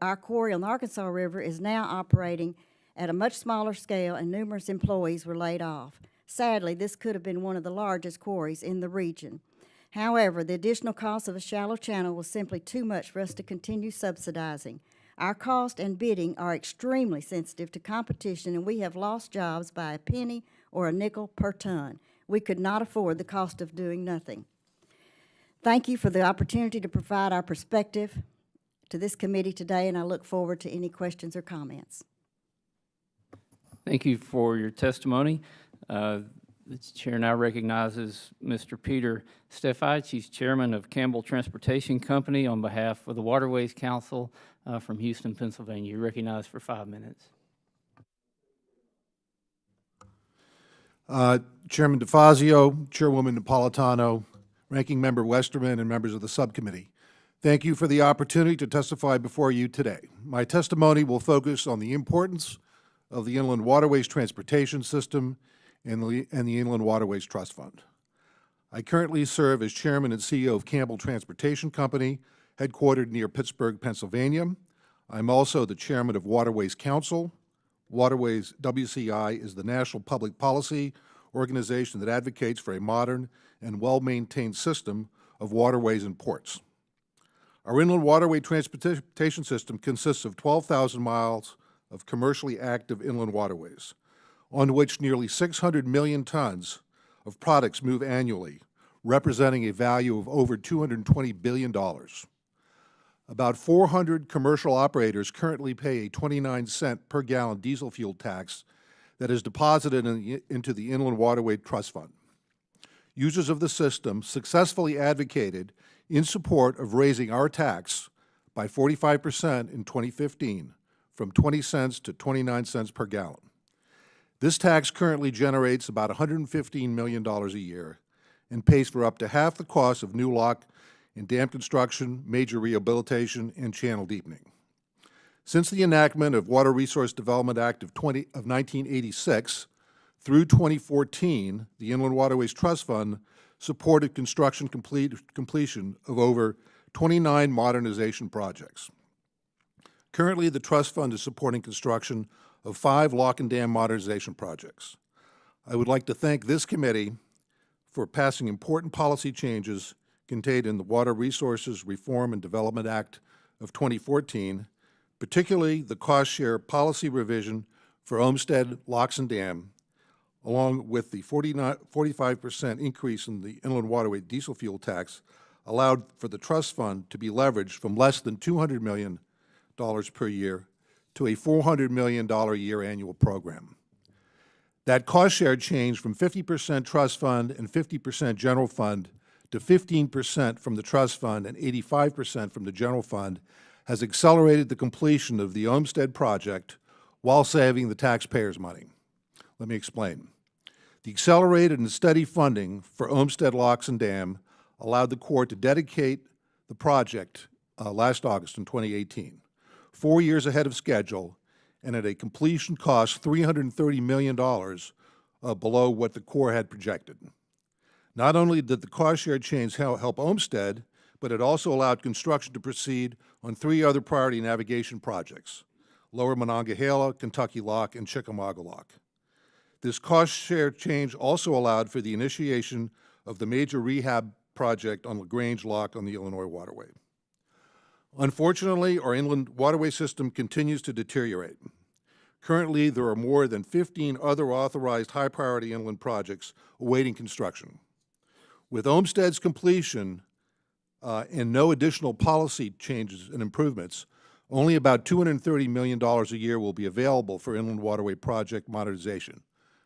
our quarry on the Arkansas River is now operating at a much smaller scale, and numerous employees were laid off. Sadly, this could have been one of the largest quarries in the region. However, the additional cost of a shallow channel was simply too much for us to continue subsidizing. Our cost and bidding are extremely sensitive to competition, and we have lost jobs by a penny or a nickel per ton. We could not afford the cost of doing nothing. Thank you for the opportunity to provide our perspective to this committee today, and I look forward to any questions or comments. Thank you for your testimony. The chair now recognizes Mr. Peter Steffite. He's chairman of Campbell Transportation Company on behalf of the Waterways Council from Houston, Pennsylvania. You're recognized for 5 minutes. Chairman DeFazio, Chairwoman Napolitano, Ranking Member Westerman, and members of the subcommittee. Thank you for the opportunity to testify before you today. My testimony will focus on the importance of the Inland Waterways Transportation System and the Inland Waterways Trust Fund. I currently serve as Chairman and CEO of Campbell Transportation Company, headquartered near Pittsburgh, Pennsylvania. I'm also the Chairman of Waterways Council. Waterways WCI is the national public policy organization that advocates for a modern and well-maintained system of waterways and ports. Our inland waterway transportation system consists of 12,000 miles of commercially active inland waterways, on which nearly 600 million tons of products move annually, representing a value of over $220 billion. About 400 commercial operators currently pay a 29-cent per gallon diesel fuel tax that is deposited into the Inland Waterway Trust Fund. Users of the system successfully advocated in support of raising our tax by 45% in 2015, from 20 cents to 29 cents per gallon. This tax currently generates about $115 million a year and pays for up to half the cost of new lock and dam construction, major rehabilitation, and channel deepening. Since the enactment of Water Resource Development Act of 1986 through 2014, the Inland Waterways Trust Fund supported construction completion of over 29 modernization projects. Currently, the Trust Fund is supporting construction of 5 lock and dam modernization projects. I would like to thank this committee for passing important policy changes contained in the Water Resources Reform and Development Act of 2014, particularly the cost-share policy revision for Olmsted Locks and Dam, along with the 45% increase in the inland waterway diesel fuel tax, allowed for the trust fund to be leveraged from less than $200 million per year to a $400 million a year annual program. That cost share changed from 50% trust fund and 50% general fund to 15% from the trust fund and 85% from the general fund has accelerated the completion of the Olmsted project while saving the taxpayers' money. Let me explain. The accelerated and steady funding for Olmsted Locks and Dam allowed the Corps to dedicate the project last August in 2018, 4 years ahead of schedule and at a completion cost $330 million below what the Corps had projected. Not only did the cost share change help Olmsted, but it also allowed construction to proceed on 3 other priority navigation projects, Lower Monongahela, Kentucky Lock, and Chickamauga Lock. This cost share change also allowed for the initiation of the major rehab project on LaGrange Lock on the Illinois Waterway. Unfortunately, our inland waterway system continues to deteriorate. Currently, there are more than 15 other authorized high-priority inland projects awaiting construction. With Olmsted's completion and no additional policy changes and improvements, only about $230 million a year will be available for inland waterway project modernization.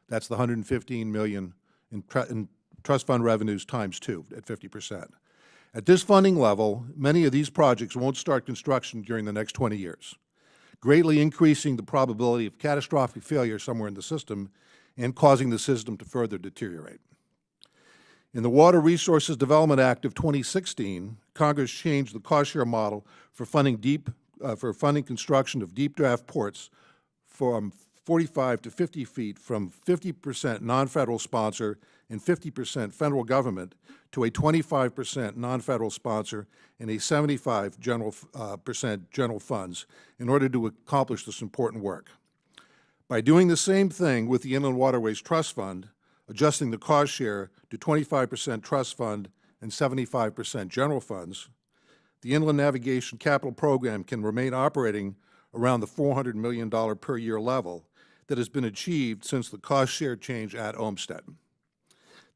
That's the $115 million in trust fund revenues times 2 at 50%. At this funding level, many of these projects won't start construction during the next 20 years, greatly increasing the probability of catastrophic failure somewhere in the system and causing the system to further deteriorate. In the Water Resources Development Act of 2016, Congress changed the cost share model for funding construction of deep draft ports from 45 to 50 feet, from 50% non-federal sponsor and 50% federal government to a 25% non-federal sponsor and a 75% general funds in order to accomplish this important work. By doing the same thing with the Inland Waterways Trust Fund, adjusting the cost share to 25% trust fund and 75% general funds, the Inland Navigation Capital Program can remain operating around the $400 million per year level that has been achieved since the cost share change at Olmsted.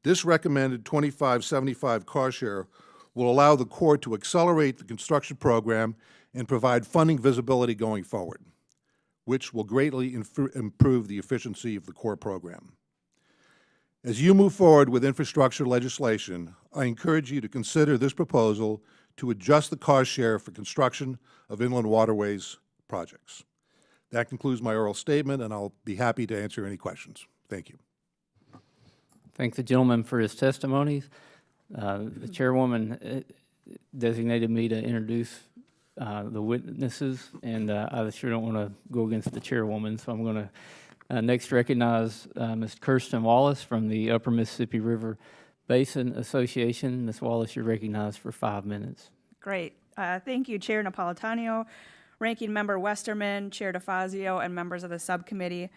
This recommended 25-75 cost share will allow the Corps to accelerate the construction program and provide funding visibility going forward, which will greatly improve the efficiency of the Corps program. As you move forward with infrastructure legislation, I encourage you to consider this proposal to adjust the cost share for construction of inland waterways projects. That concludes my oral statement, and I'll be happy to answer any questions. Thank you. thank the gentleman for his testimonies. The chairwoman designated me to introduce the witnesses, and I sure don't want to go against the chairwoman, so I'm going to next recognize Ms. Kirsten Wallace from the Upper Mississippi River Basin Association. Ms. Wallace, you're recognized for 5 minutes. Great. Thank you, Chair Napolitano, Ranking Member Westerman, Chair DeFazio, and members of the subcommittee.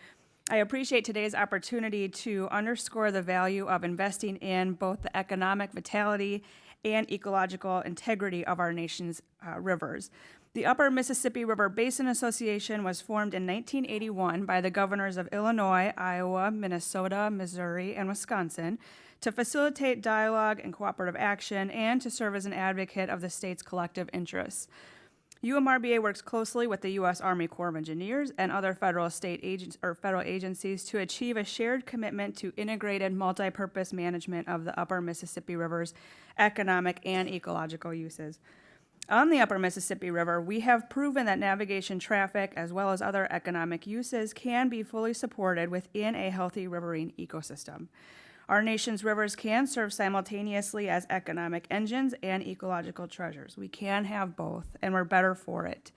I appreciate today's opportunity to underscore the value of investing in both the economic vitality and ecological integrity of our nation's rivers. The Upper Mississippi River Basin Association was formed in 1981 by the governors of Illinois, Iowa, Minnesota, Missouri, and Wisconsin to facilitate dialogue and cooperative action and to serve as an advocate of the state's collective interests. UMRBA works closely with the U.S. Army Corps of Engineers and other federal agencies to achieve a shared commitment to integrated multi-purpose management of the Upper Mississippi River's economic and ecological uses. On the Upper Mississippi River, we have proven that navigation traffic, as well as other economic uses, can be fully supported within a healthy riverine ecosystem. Our nation's rivers can serve simultaneously as economic engines and ecological treasures. We can have both, and we're better for it.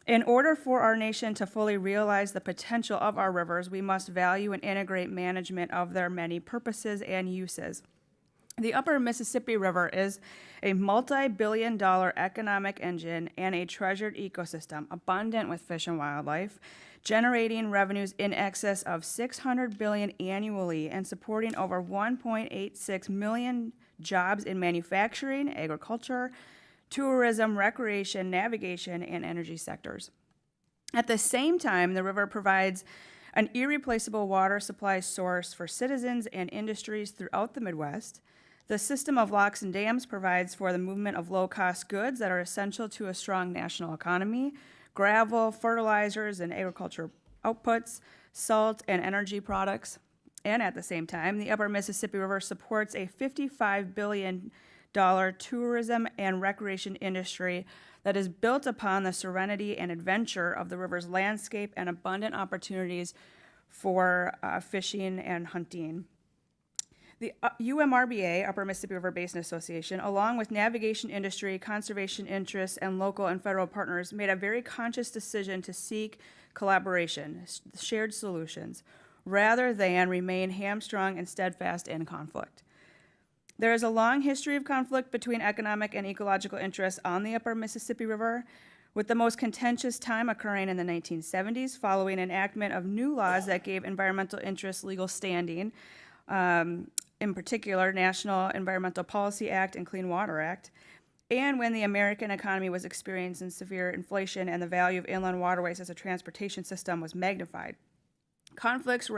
In order for our nation to fully realize the potential of our rivers, we must value and integrate management of their many purposes and uses. The Upper Mississippi River is a multi-billion-dollar economic engine and a treasured ecosystem abundant with fish and wildlife, generating revenues in excess of $600 billion annually and supporting over 1.86 million jobs in manufacturing, agriculture, tourism, recreation, navigation, and energy sectors. At the same time, the river provides an irreplaceable water supply source for citizens and industries throughout the Midwest. The system of locks and dams provides for the movement of low-cost goods that are essential to a strong national economy: gravel, fertilizers, and agriculture outputs, salt, and energy products. And at the same time, the Upper Mississippi River supports a $55 billion tourism and recreation industry that is built upon the serenity and adventure of the river's landscape and abundant opportunities for fishing and hunting. The UMRBA, Upper Mississippi River Basin Association, along with navigation industry, conservation interests, and local and federal partners, made a very conscious decision to seek collaboration, shared solutions, rather than remain hamstrung and steadfast in conflict. There is a long history of conflict between economic and ecological interests on the Upper Mississippi River, with the most contentious time occurring in the 1970s following enactment of new laws that gave environmental interests legal standing, in particular, National Environmental Policy Act and Clean Water Act, and when the American economy was experiencing severe inflation and the value of inland waterways as a transportation system was magnified. Conflicts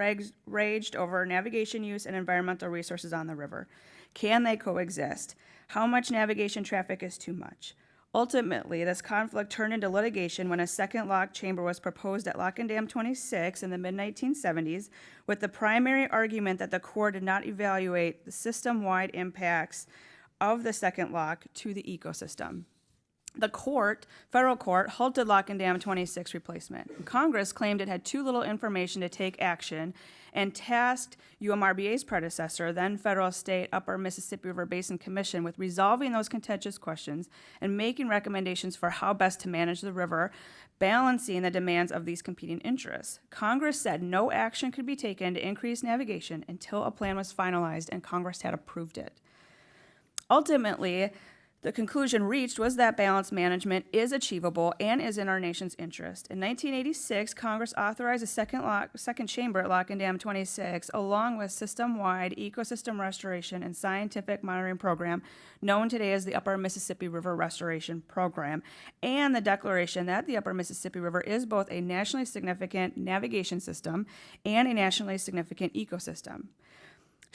raged over navigation use and environmental resources on the river. Can they coexist? How much navigation traffic is too much? Ultimately, this conflict turned into litigation when a second lock chamber was proposed at Lock and Dam 26 in the mid-1970s, with the primary argument that the Corps did not evaluate the system-wide impacts of the second lock to the ecosystem. The federal court, halted Lock and Dam 26 replacement. Congress claimed it had too little information to take action and tasked UMRBA's predecessor, then federal state Upper Mississippi River Basin Commission, with resolving those contentious questions and making recommendations for how best to manage the river, balancing the demands of these competing interests. Congress said no action could be taken to increase navigation until a plan was finalized and Congress had approved it. Ultimately, the conclusion reached was that balanced management is achievable and is in our nation's interest. In 1986, Congress authorized a second chamber at Lock and Dam 26, along with system-wide ecosystem restoration and scientific monitoring program, known today as the Upper Mississippi River Restoration Program, and the declaration that the Upper Mississippi River is both a nationally significant navigation system and a nationally significant ecosystem.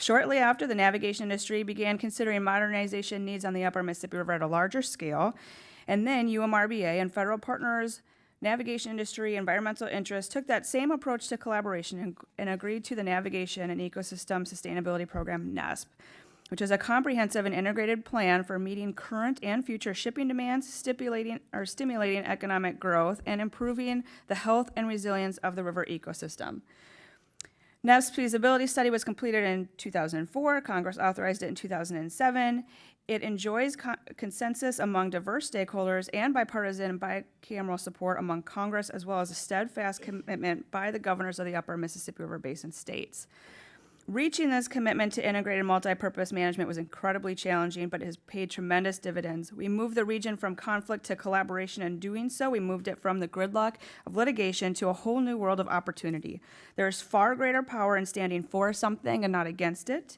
Shortly after, the navigation industry began considering modernization needs on the Upper Mississippi River at a larger scale, and then UMRBA and federal partners, navigation industry, environmental interests took that same approach to collaboration and agreed to the Navigation and Ecosystem Sustainability Program, NESP, which is a comprehensive and integrated plan for meeting current and future shipping demands, stimulating economic growth, and improving the health and resilience of the river ecosystem. NESP feasibility study was completed in 2004. Congress authorized it in 2007. It enjoys consensus among diverse stakeholders and bipartisan and bicameral support among Congress, as well as a steadfast commitment by the governors of the upper Mississippi River Basin states. Reaching this commitment to integrated multi-purpose management was incredibly challenging, but it has paid tremendous dividends. We moved the region from conflict to collaboration. In doing so, we moved it from the gridlock of litigation to a whole new world of opportunity. There's far greater power in standing for something and not against it.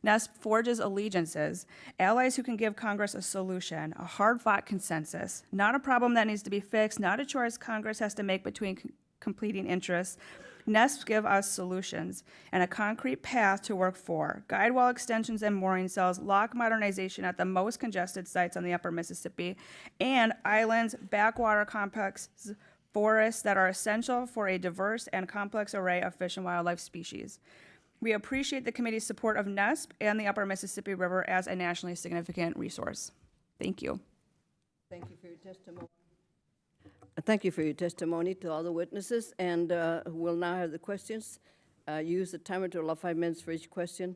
NESP forges allegiances, allies who can give Congress a solution, a hard-fought consensus, not a problem that needs to be fixed, not a choice Congress has to make between competing interests. NESP give us solutions and a concrete path to work for. Guide wall extensions and mooring cells, lock modernization at the most congested sites on the upper Mississippi, and islands, backwater complexes, forests that are essential for a diverse and complex array of fish and wildlife species. We appreciate the committee's support of NESP and the upper Mississippi River as a nationally significant resource. Thank you. Thank you for your testimony. Thank you for your testimony to all the witnesses, and we'll now have the questions. Use the timer to allow 5 minutes for each question.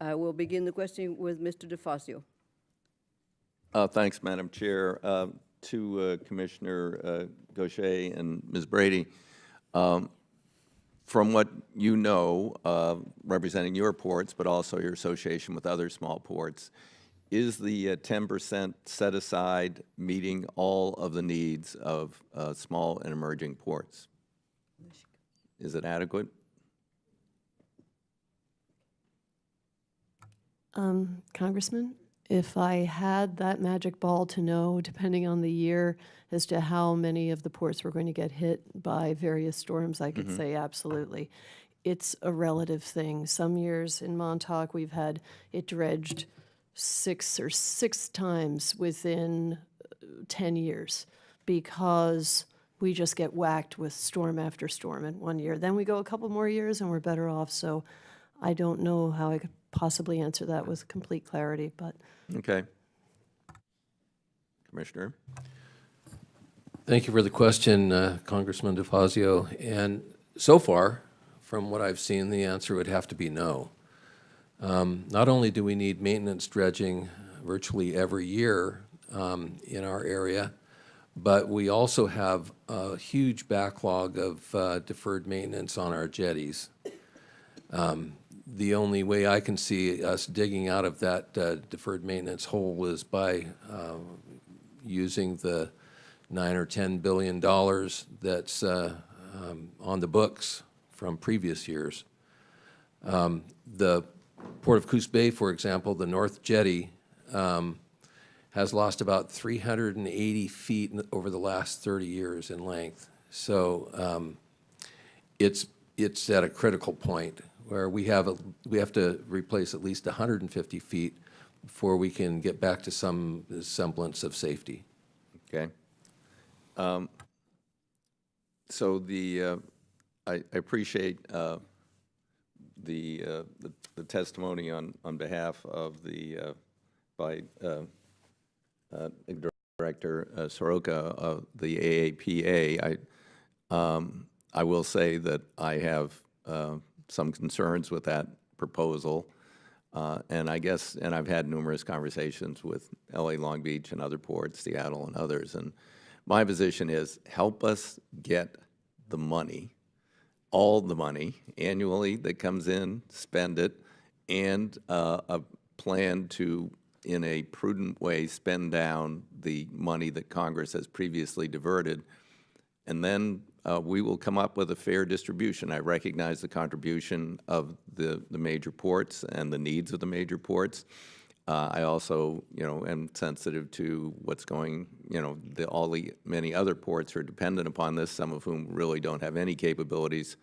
We'll begin the question with Mr. DeFazio. Thanks, Madam Chair. To Commissioner Gaucher and Ms. Brady, from what you know, representing your ports, but also your association with other small ports, is the 10% set aside meeting all of the needs of small and emerging ports? Is it adequate? Congressman, if I had that magic ball to know, depending on the year, as to how many of the ports were going to get hit by various storms, I could say absolutely. It's a relative thing. Some years in Montauk, we've had it dredged six times within 10 years because we just get whacked with storm after storm in one year. Then we go a couple more years and we're better off. So I don't know how I could possibly answer that with complete clarity, but. Okay. Commissioner? Thank you for the question, Congressman DeFazio. And so far, from what I've seen, the answer would have to be no. Not only do we need maintenance dredging virtually every year in our area, but we also have a huge backlog of deferred maintenance on our jetties. The only way I can see us digging out of that deferred maintenance hole is by using the $9 or $10 billion that's on the books from previous years. The Port of Coos Bay, for example, the North Jetty, has lost about 380 feet over the last 30 years in length. So it's at a critical point where we have to replace at least 150 feet before we can get back to some semblance of safety. Okay. So I appreciate the testimony on behalf of the by Director Soroka of the AAPA. I will say that I have some concerns with that proposal, and I've had numerous conversations with LA Long Beach and other ports, Seattle and others, and my position is help us get the money, all the money annually that comes in, spend it, and a plan to, in a prudent way, spend down the money that Congress has previously diverted, and then we will come up with a fair distribution. I recognize the contribution of the major ports and the needs of the major ports. I also, am sensitive to what's going, all the many other ports are dependent upon this, some of whom really don't have any capabilities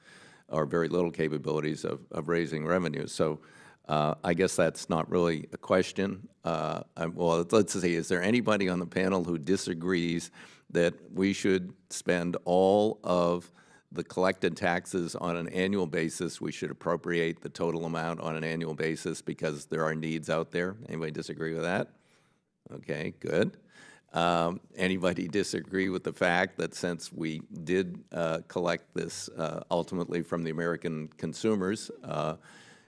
or very little capabilities of raising revenues. So I guess that's not really a question. Well, let's see, is there anybody on the panel who disagrees that we should spend all of the collected taxes on an annual basis? We should appropriate the total amount on an annual basis because there are needs out there. Anybody disagree with that? Okay, good. Anybody disagree with the fact that since we did collect this ultimately from the American consumers,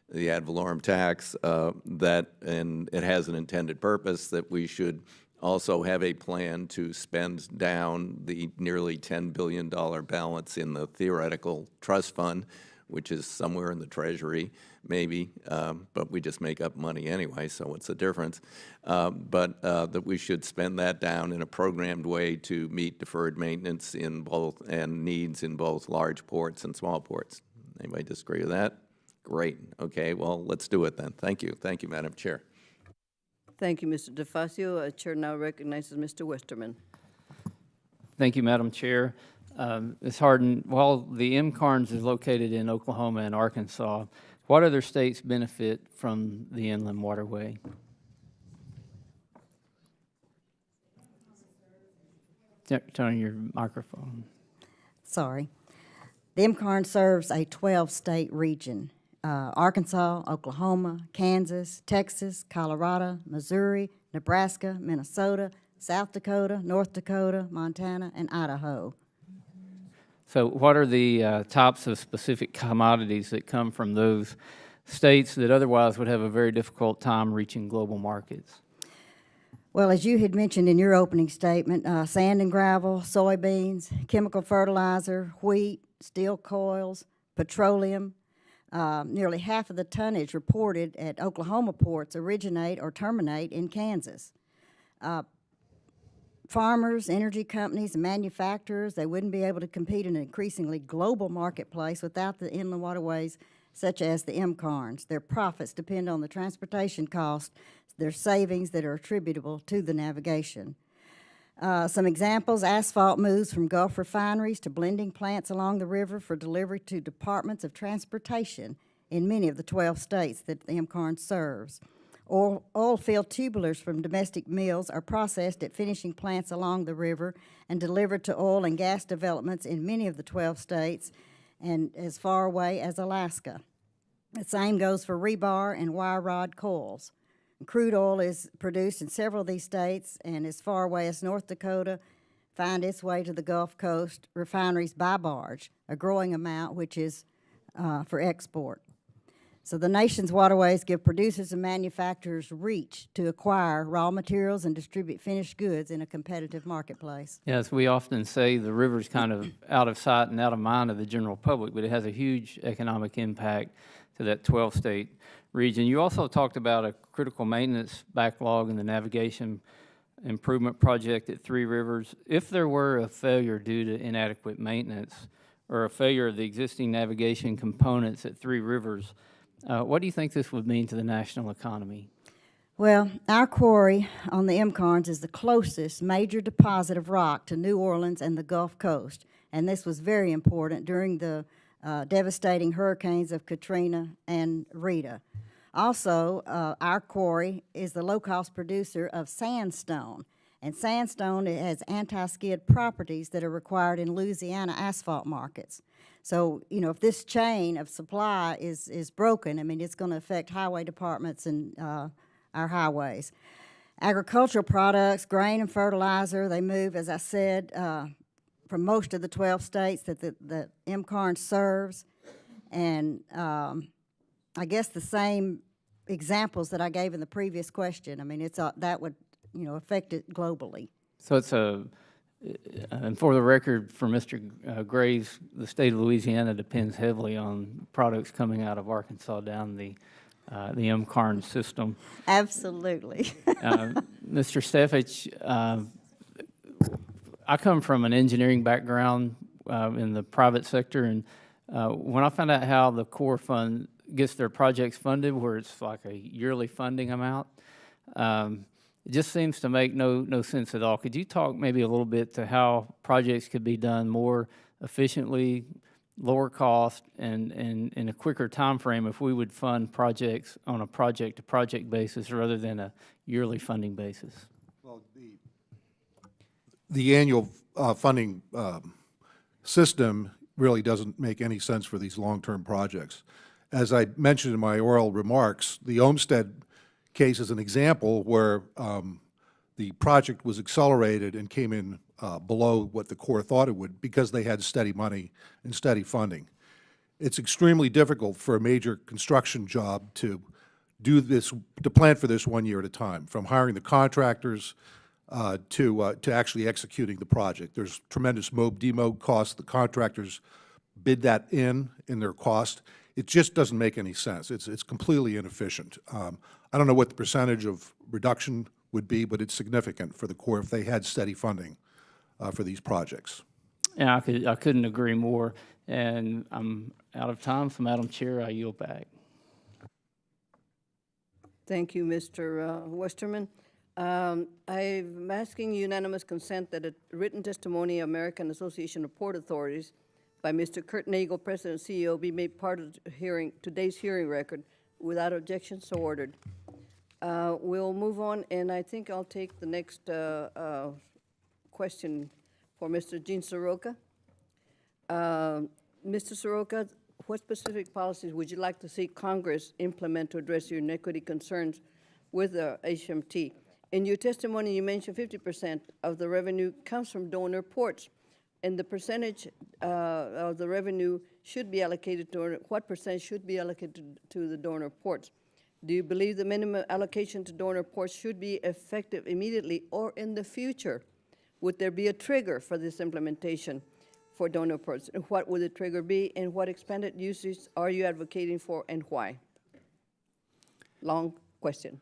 the ad valorem tax, and it has an intended purpose, that we should also have a plan to spend down the nearly $10 billion balance in the theoretical trust fund, which is somewhere in the Treasury, maybe, but we just make up money anyway, so what's the difference? But that we should spend that down in a programmed way to meet deferred maintenance in both, and needs in both large ports and small ports. Anybody disagree with that? Great. Okay, well, let's do it then. Thank you. Thank you, Madam Chair. Thank you, Mr. DeFazio. Chair now recognizes Mr. Westerman. Thank you, Madam Chair. Ms. Harden, while the MCARNS is located in Oklahoma and Arkansas, what other states benefit from the inland waterway? Turn on your microphone. Sorry. The MCARN serves a 12-state region. Arkansas, Oklahoma, Kansas, Texas, Colorado, Missouri, Nebraska, Minnesota, South Dakota, North Dakota, Montana, and Idaho. So what are the types of specific commodities that come from those states that otherwise would have a very difficult time reaching global markets? Well, as you had mentioned in your opening statement, sand and gravel, soybeans, chemical fertilizer, wheat, steel coils, petroleum. Nearly half of the tonnage reported at Oklahoma ports originate or terminate in Kansas. Farmers, energy companies, and manufacturers, they wouldn't be able to compete in an increasingly global marketplace without the inland waterways such as the MCARNs. Their profits depend on the transportation cost, their savings that are attributable to the navigation. Some examples: asphalt moves from Gulf refineries to blending plants along the river for delivery to departments of transportation in many of the 12 states that the MCARN serves. Oil field tubulars from domestic mills are processed at finishing plants along the river and delivered to oil and gas developments in many of the 12 states and as far away as Alaska. The same goes for rebar and wire rod coils. Crude oil is produced in several of these states, and as far away as North Dakota, find its way to the Gulf Coast refineries by barge, a growing amount which is for export. So the nation's waterways give producers and manufacturers reach to acquire raw materials and distribute finished goods in a competitive marketplace. Yes, we often say the river's kind of out of sight and out of mind of the general public, but it has a huge economic impact to that 12-state region. You also talked about a critical maintenance backlog in the navigation improvement project at Three Rivers. If there were a failure due to inadequate maintenance or a failure of the existing navigation components at Three Rivers, what do you think this would mean to the national economy? Well, our quarry on the MCARNs is the closest major deposit of rock to New Orleans and the Gulf Coast, and this was very important during the devastating hurricanes of Katrina and Rita. Also, our quarry is the low-cost producer of sandstone, and sandstone has anti-skid properties that are required in Louisiana asphalt markets. So, you know, if this chain of supply is broken, I mean, it's going to affect highway departments and our highways. Agricultural products, grain and fertilizer, they move, as I said, from most of the 12 states that the MCARN serves. And I guess the same examples that I gave in the previous question, I mean, it's that would, you know, affect it globally. So it's and for the record, for Mr. Graves, the state of Louisiana depends heavily on products coming out of Arkansas down the MCARN system. Absolutely. Mr. Steffich, I come from an engineering background in the private sector, and when I found out how the Corps Fund gets their projects funded, where it's like a yearly funding amount, it just seems to make no sense at all. Could you talk maybe a little bit to how projects could be done more efficiently, lower cost, and in a quicker time frame if we would fund projects on a project-to-project basis rather than a yearly funding basis? Well, the annual funding system really doesn't make any sense for these long-term projects. As I mentioned in my oral remarks, the Olmsted case is an example where the project was accelerated and came in below what the Corps thought it would because they had steady money and steady funding. It's extremely difficult for a major construction job to do this, to plan for this 1 year at a time, from hiring the contractors to actually executing the project. There's tremendous MOB, DMOB costs. The contractors bid that in their cost. It just doesn't make any sense. It's completely inefficient. I don't know what the percentage of reduction would be, but it's significant for the Corps if they had steady funding for these projects. And I couldn't agree more. And I'm out of time, so Madam Chair, I yield back. Thank you, Mr. Westerman. I'm asking unanimous consent that a written testimony of American Association of Port Authorities by Mr. Kurt Nagel, President and CEO, be made part of the hearing, today's hearing record. Without objection, so ordered. We'll move on, and I think I'll take the next question for Mr. Gene Soroka. Mr. Soroka, what specific policies would you like to see Congress implement to address your inequity concerns with the HMT? In your testimony, you mentioned 50% of the revenue comes from donor ports, and the percentage of the revenue should be allocated to, what percent should be allocated to the donor ports? Do you believe the minimum allocation to donor ports should be effective immediately or in the future? Would there be a trigger for this implementation for donor ports? And what would the trigger be, and what expanded uses are you advocating for, and why? Long question.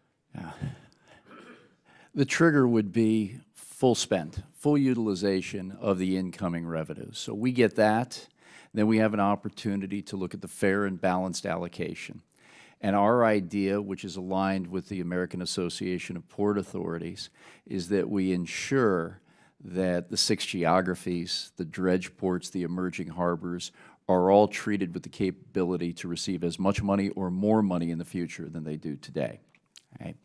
The trigger would be full spend, full utilization of the incoming revenues. So we get that, then we have an opportunity to look at the fair and balanced allocation. And our idea, which is aligned with the American Association of Port Authorities, is that we ensure that the 6 geographies, the dredge ports, the emerging harbors, are all treated with the capability to receive as much money or more money in the future than they do today. Right?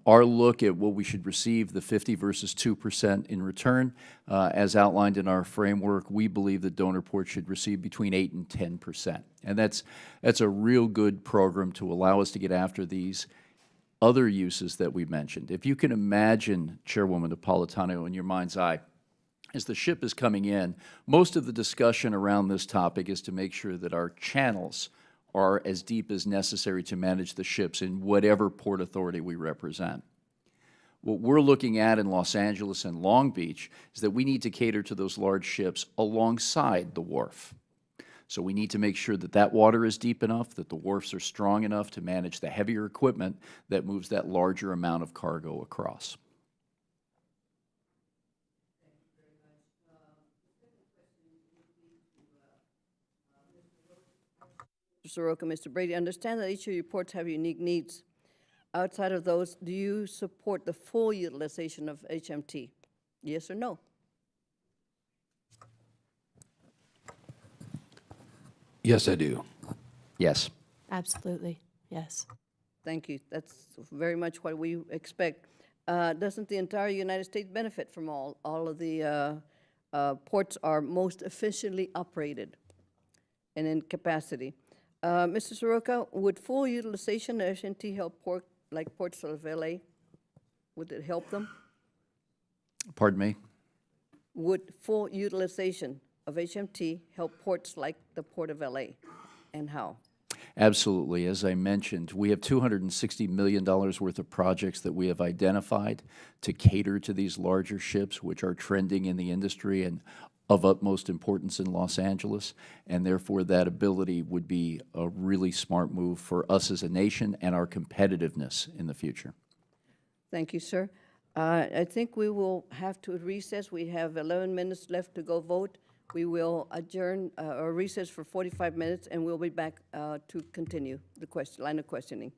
Our look at what we should receive, the 50 versus 2% in return, as outlined in our framework, we believe that donor ports should receive between 8 and 10%. And that's a real good program to allow us to get after these other uses that we mentioned. If you can imagine, Chairwoman Napolitano, in your mind's eye, as the ship is coming in, most of the discussion around this topic is to make sure that our channels are as deep as necessary to manage the ships in whatever port authority we represent. What we're looking at in Los Angeles and Long Beach is that we need to cater to those large ships alongside the wharf. So we need to make sure that that water is deep enough, that the wharfs are strong enough to manage the heavier equipment that moves that larger amount of cargo across. Mr. Soroka, Mr. Brady, understand that each of your ports have unique needs. Outside of those, do you support the full utilization of HMT? Yes or no? Yes, I do. Yes. Absolutely, yes. Thank you. That's very much what we expect. Doesn't the entire United States benefit from all of the ports are most efficiently operated and in capacity? Mr. Soroka, would full utilization of HMT help ports of LA? Would it help them? Pardon me? Would full utilization of HMT help ports like the Port of LA, and how? Absolutely. As I mentioned, we have $260 million worth of projects that we have identified to cater to these larger ships, which are trending in the industry and of utmost importance in Los Angeles, and therefore that ability would be a really smart move for us as a nation and our competitiveness in the future. Thank you, sir. I think we will have to recess. We have 11 minutes left to go vote. We will adjourn or recess for 45 minutes, and we'll be back to continue the line of questioning.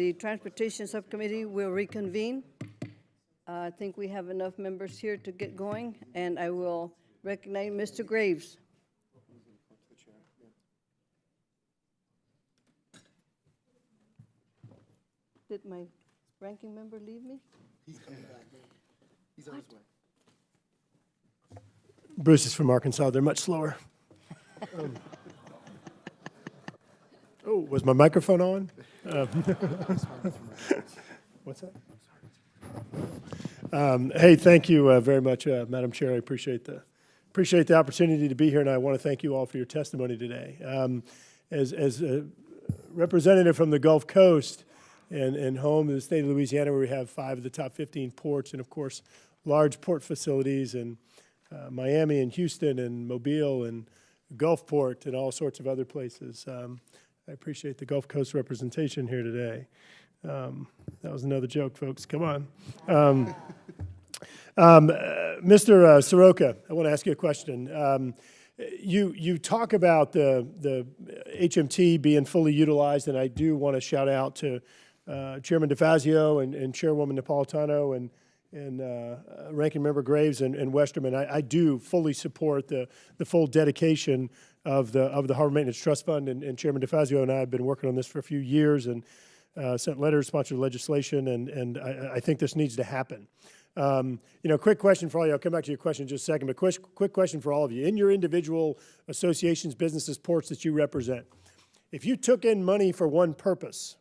the Transportation Subcommittee will reconvene. I think we have enough members here to get going, and I will recognize Mr. Graves. Did my ranking member leave me? He's on his way. Bruce is from Arkansas. They're much slower. Oh, was my microphone on? What's that? Hey, thank you very much, Madam Chair. I appreciate the opportunity to be here, and I want to thank you all for your testimony today. As a representative from the Gulf Coast and home in the state of Louisiana, where we have 5 of the top 15 ports, and of course, large port facilities in Miami and Houston and Mobile and Gulfport and all sorts of other places. I appreciate the Gulf Coast representation here today. That was another joke, folks. Come on. Mr. Soroka, I want to ask you a question. You talk about the HMT being fully utilized, and I do want to shout out to Chairman DeFazio and Chairwoman Napolitano and Ranking Member Graves and Westerman. I do fully support the full dedication of the Harbor Maintenance Trust Fund, and Chairman DeFazio and I have been working on this for a few years and sent letters, sponsored legislation, and I think this needs to happen. Quick question for all you. I'll come back to your question in just a second, but quick question for all of you. In your individual associations, businesses, ports that you represent, if you took in money for one purpose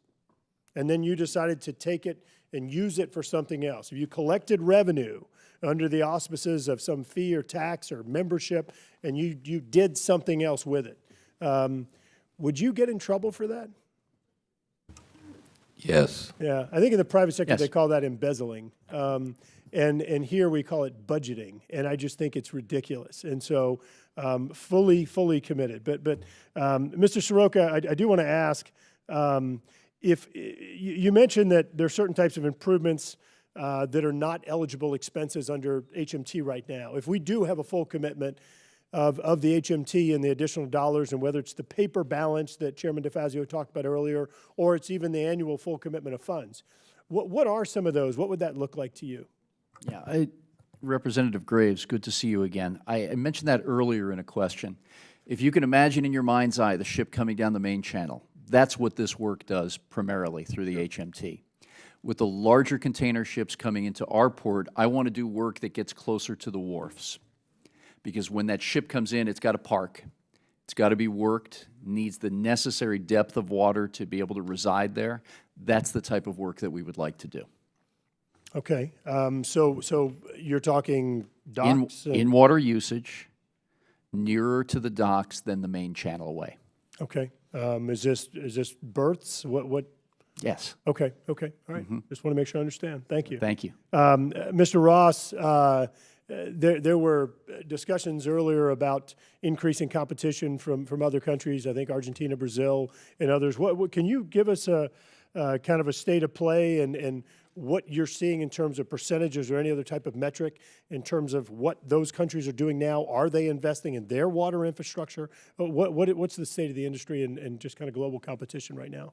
and then you decided to take it and use it for something else, if you collected revenue under the auspices of some fee or tax or membership and you did something else with it, would you get in trouble for that? Yes. Yeah, I think in the private sector Yes. they call that embezzling, and here we call it budgeting, and I just think it's ridiculous. And so, fully committed. But Mr. Soroka, I do want to ask if you mentioned that there are certain types of improvements that are not eligible expenses under HMT right now. If we do have a full commitment of the HMT and the additional dollars, and whether it's the paper balance that Chairman DeFazio talked about earlier, or it's even the annual full commitment of funds, what are some of those? What would that look like to you? Yeah, Representative Graves, good to see you again. I mentioned that earlier in a question. If you can imagine in your mind's eye the ship coming down the main channel, that's what this work does primarily through the HMT. With the larger container ships coming into our port, I want to do work that gets closer to the wharfs. Because when that ship comes in, it's got to park. It's got to be worked, needs the necessary depth of water to be able to reside there. That's the type of work that we would like to do. Okay, so you're talking docks? In water usage, nearer to the docks than the main channel away. Okay, is this berths? What? Yes. Okay, all right. Just want to make sure I understand. Thank you. Thank you. Mr. Ross, there were discussions earlier about increasing competition from other countries, I think Argentina, Brazil, and others. What can you give us a kind of a state of play and what you're seeing in terms of percentages or any other type of metric in terms of what those countries are doing now? Are they investing in their water infrastructure? What's the state of the industry and just kind of global competition right now?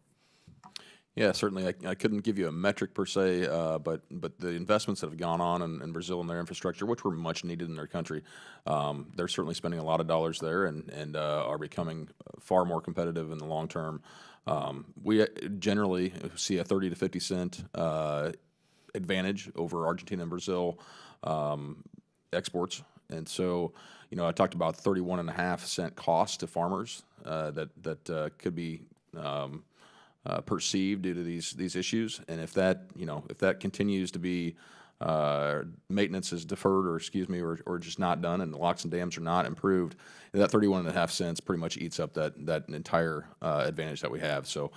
Yeah, certainly. I couldn't give you a metric per se, but the investments that have gone on in Brazil and their infrastructure, which were much needed in their country, they're certainly spending a lot of dollars there and are becoming far more competitive in the long term. We generally see a 30 to 50 cent advantage over Argentina and Brazil exports, and so I talked about 31.5 cent cost to farmers that could be perceived due to these issues, and if that continues to be maintenance is deferred or just not done, and the locks and dams are not improved, that 31.5 cents pretty much eats up that entire advantage that we have. So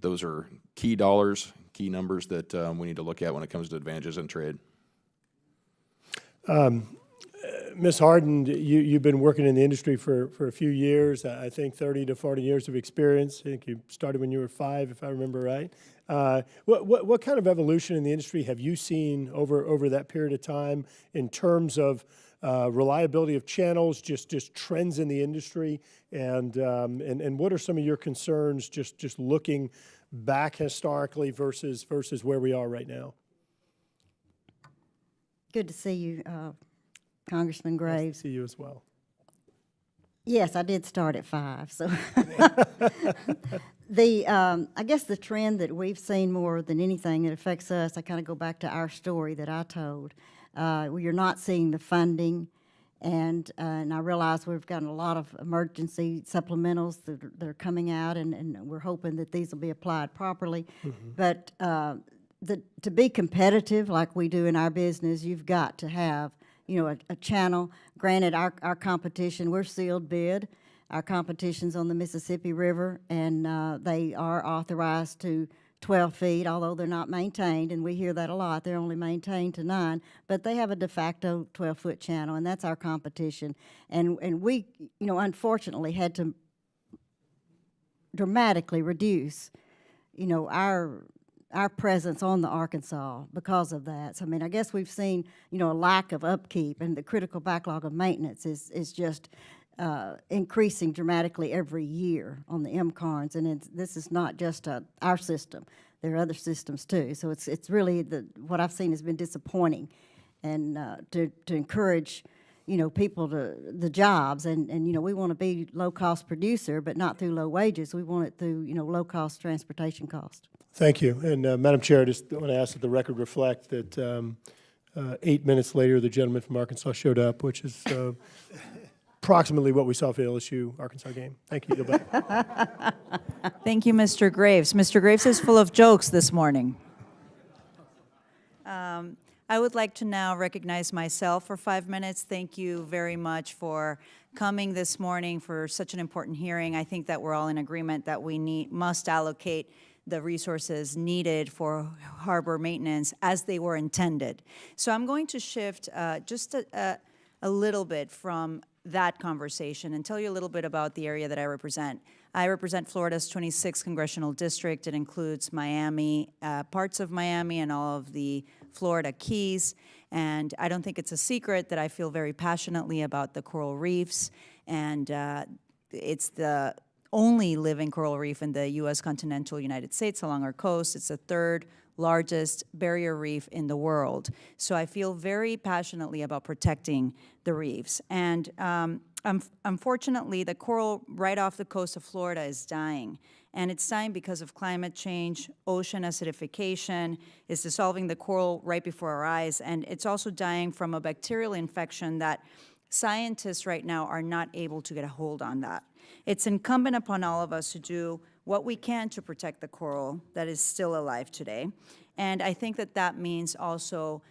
those are key dollars, key numbers that we need to look at when it comes to advantages in trade. Ms. Harden, you've been working in the industry for a few years, I think 30 to 40 years of experience. I think you started when you were 5, if I remember right. What kind of evolution in the industry have you seen over that period of time in terms of reliability of channels, just trends in the industry, and what are some of your concerns just looking back historically versus where we are right now? Good to see you, Congressman Graves. Nice to see you as well. Yes, I did start at 5, so. I guess the trend that we've seen more than anything that affects us, I kind of go back to our story that I told. You're not seeing the funding, and I realize we've gotten a lot of emergency supplementals that are coming out, and we're hoping that these will be applied properly. But to be competitive like we do in our business, you've got to have, a channel. Granted, our competition, we're sealed bid. Our competition's on the Mississippi River, and they are authorized to 12 feet, although they're not maintained, and we hear that a lot. They're only maintained to 9, but they have a de facto 12-foot channel, and that's our competition. And we, unfortunately had to dramatically reduce, our presence on the Arkansas because of that. So, I guess we've seen, a lack of upkeep, and the critical backlog of maintenance is just increasing dramatically every year on the MCARNs, and this is not just our system. There are other systems too. So it's really what I've seen has been disappointing, and to encourage, people to the jobs, and we want to be low-cost producer, but not through low wages. We want it through, low-cost transportation cost. Thank you. And Madam Chair, I just want to ask that the record reflect that 8 minutes later, the gentleman from Arkansas showed up, which is approximately what we saw for the LSU-Arkansas game. Thank you. Thank you, Mr. Graves. Mr. Graves is full of jokes this morning. I would like to now recognize myself for 5 minutes. Thank you very much for coming this morning for such an important hearing. I think that we're all in agreement that we must allocate the resources needed for harbor maintenance as they were intended. So I'm going to shift just a little bit from that conversation and tell you a little bit about the area that I represent. I represent Florida's 26th congressional district. It includes Miami, parts of Miami, and all of the Florida Keys. And I don't think it's a secret that I feel very passionately about the coral reefs. And it's the only living coral reef in the U.S. continental United States along our coast. It's the third largest barrier reef in the world. So I feel very passionately about protecting the reefs. And unfortunately, the coral right off the coast of Florida is dying. And it's dying because of climate change, ocean acidification. It's dissolving the coral right before our eyes. And it's also dying from a bacterial infection that scientists right now are not able to get a hold on that. It's incumbent upon all of us to do what we can to protect the coral that is still alive today. And I think that that means also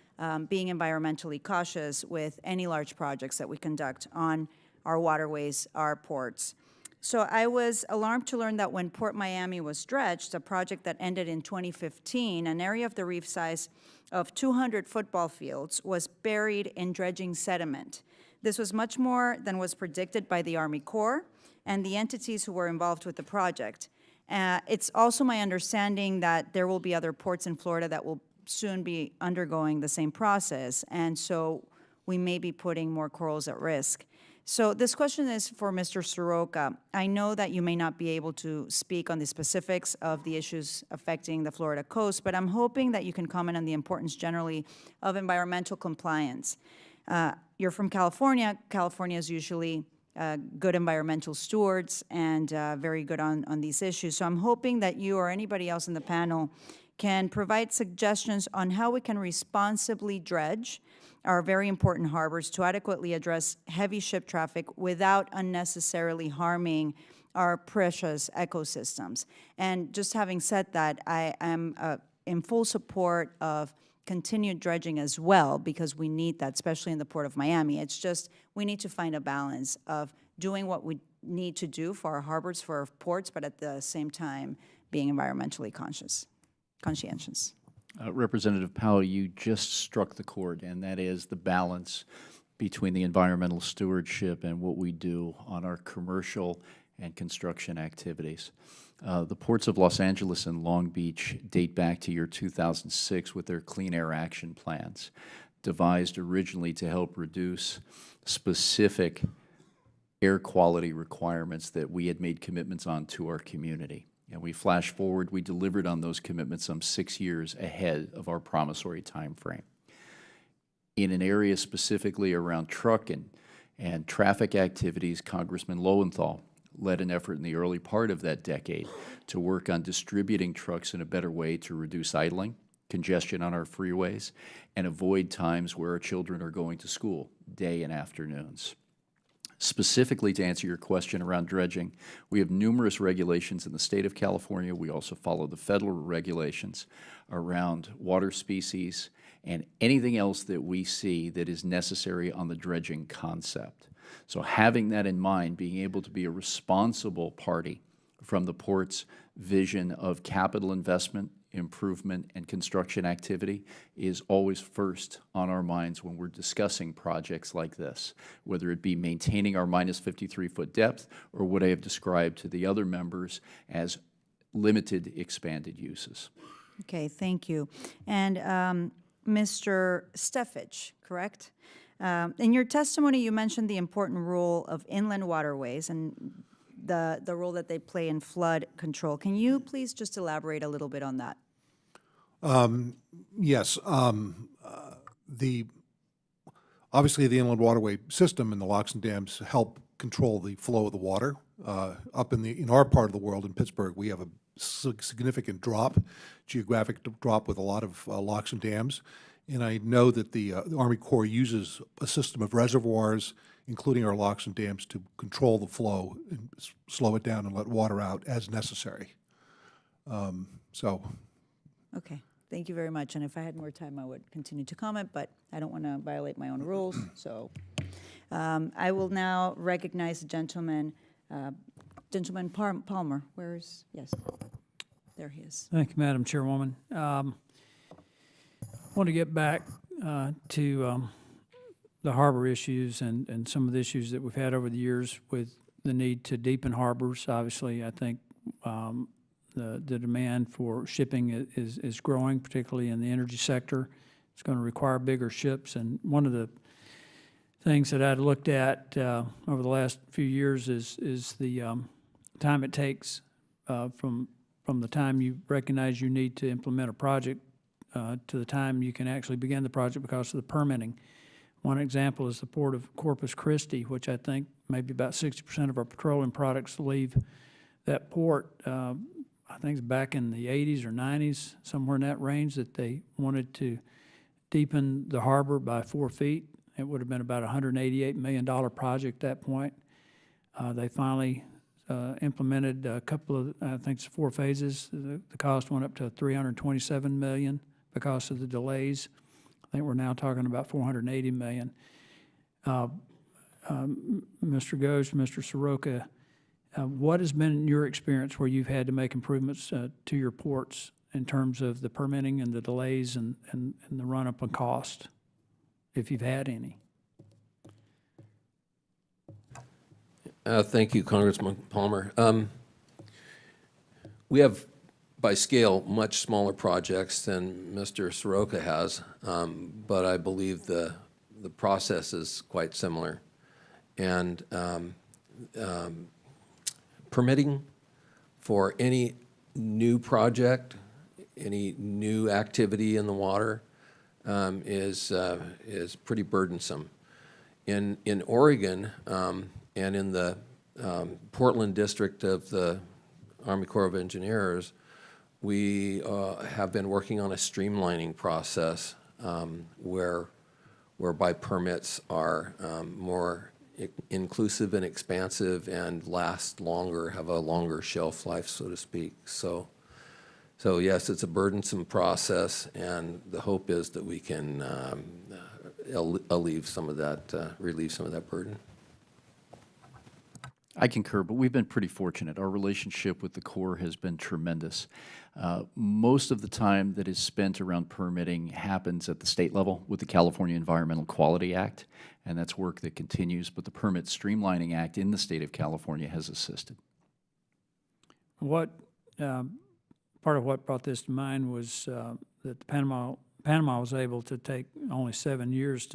being environmentally cautious with any large projects that we conduct on our waterways, our ports. So I was alarmed to learn that when Port Miami was dredged, a project that ended in 2015, an area of the reef size of 200 football fields was buried in dredging sediment. This was much more than was predicted by the Army Corps and the entities who were involved with the project. It's also my understanding that there will be other ports in Florida that will soon be undergoing the same process, and so we may be putting more corals at risk. So this question is for Mr. Soroka. I know that you may not be able to speak on the specifics of the issues affecting the Florida coast, but I'm hoping that you can comment on the importance generally of environmental compliance. You're from California. California is usually good environmental stewards and very good on these issues. So I'm hoping that you or anybody else in the panel can provide suggestions on how we can responsibly dredge our very important harbors to adequately address heavy ship traffic without unnecessarily harming our precious ecosystems. And just having said that, I am in full support of continued dredging as well, because we need that, especially in the Port of Miami. It's just we need to find a balance of doing what we need to do for our harbors, for our ports, but at the same time being environmentally conscientious. Representative Powell, you just struck the chord, and that is the balance between the environmental stewardship and what we do on our commercial and construction activities. The ports of Los Angeles and Long Beach date back to year 2006 with their clean air action plans, devised originally to help reduce specific air quality requirements that we had made commitments on to our community. And we flash forward, we delivered on those commitments some 6 years ahead of our promissory time frame. In an area specifically around truck and traffic activities, Congressman Lowenthal led an effort in the early part of that decade to work on distributing trucks in a better way to reduce idling, congestion on our freeways, and avoid times where our children are going to school, day and afternoons. Specifically, to answer your question around dredging, we have numerous regulations in the state of California. We also follow the federal regulations around water species and anything else that we see that is necessary on the dredging concept. So having that in mind, being able to be a responsible party from the port's vision of capital investment, improvement, and construction activity is always first on our minds when we're discussing projects like this, whether it be maintaining our minus 53-foot depth or what I have described to the other members as limited expanded uses. Okay, thank you. And Mr. Steffich, correct? In your testimony, you mentioned the important role of inland waterways and the role that they play in flood control. Can you please just elaborate a little bit on that? Yes. Obviously, the inland waterway system and the locks and dams help control the flow of the water. Up in our part of the world, in Pittsburgh, we have a significant geographic drop with a lot of locks and dams. And I know that the Army Corps uses a system of reservoirs, including our locks and dams, to control the flow and slow it down and let water out as necessary. Okay, thank you very much. And if I had more time, I would continue to comment, but I don't want to violate my own rules. So I will now recognize the gentleman, Palmer. Yes, there he is. Thank you, Madam Chairwoman. I want to get back to the harbor issues and some of the issues that we've had over the years with the need to deepen harbors. Obviously, I think the demand for shipping is growing, particularly in the energy sector. It's going to require bigger ships. And one of the things that I'd looked at over the last few years is the time it takes from the time you recognize you need to implement a project to the time you can actually begin the project because of the permitting. One example is the Port of Corpus Christi, which I think maybe about 60% of our petroleum products leave that port. I think it's back in the 80s or 90s, somewhere in that range, that they wanted to deepen the harbor by 4 feet. It would have been about a $188 million project at that point. They finally implemented a couple of, I think it's 4 phases. The cost went up to $327 million because of the delays. I think we're now talking about $480 million. Mr. Ghosh, Mr. Soroka, what has been your experience where you've had to make improvements to your ports in terms of the permitting and the delays and the run-up in cost, if you've had any? Thank you, Congressman Palmer. We have, by scale, much smaller projects than Mr. Soroka has, but I believe the process is quite similar. And permitting for any new project, any new activity in the water is pretty burdensome. In Oregon and in the Portland district of the Army Corps of Engineers, we have been working on a streamlining process whereby permits are more inclusive and expansive and last longer, have a longer shelf life, so to speak. So yes, it's a burdensome process, and the hope is that we can relieve some of that burden. I concur, but we've been pretty fortunate. Our relationship with the Corps has been tremendous. Most of the time that is spent around permitting happens at the state level with the California Environmental Quality Act, and that's work that continues, but the Permit Streamlining Act in the state of California has assisted. What part of what brought this to mind was that the Panama was able to take only 7 years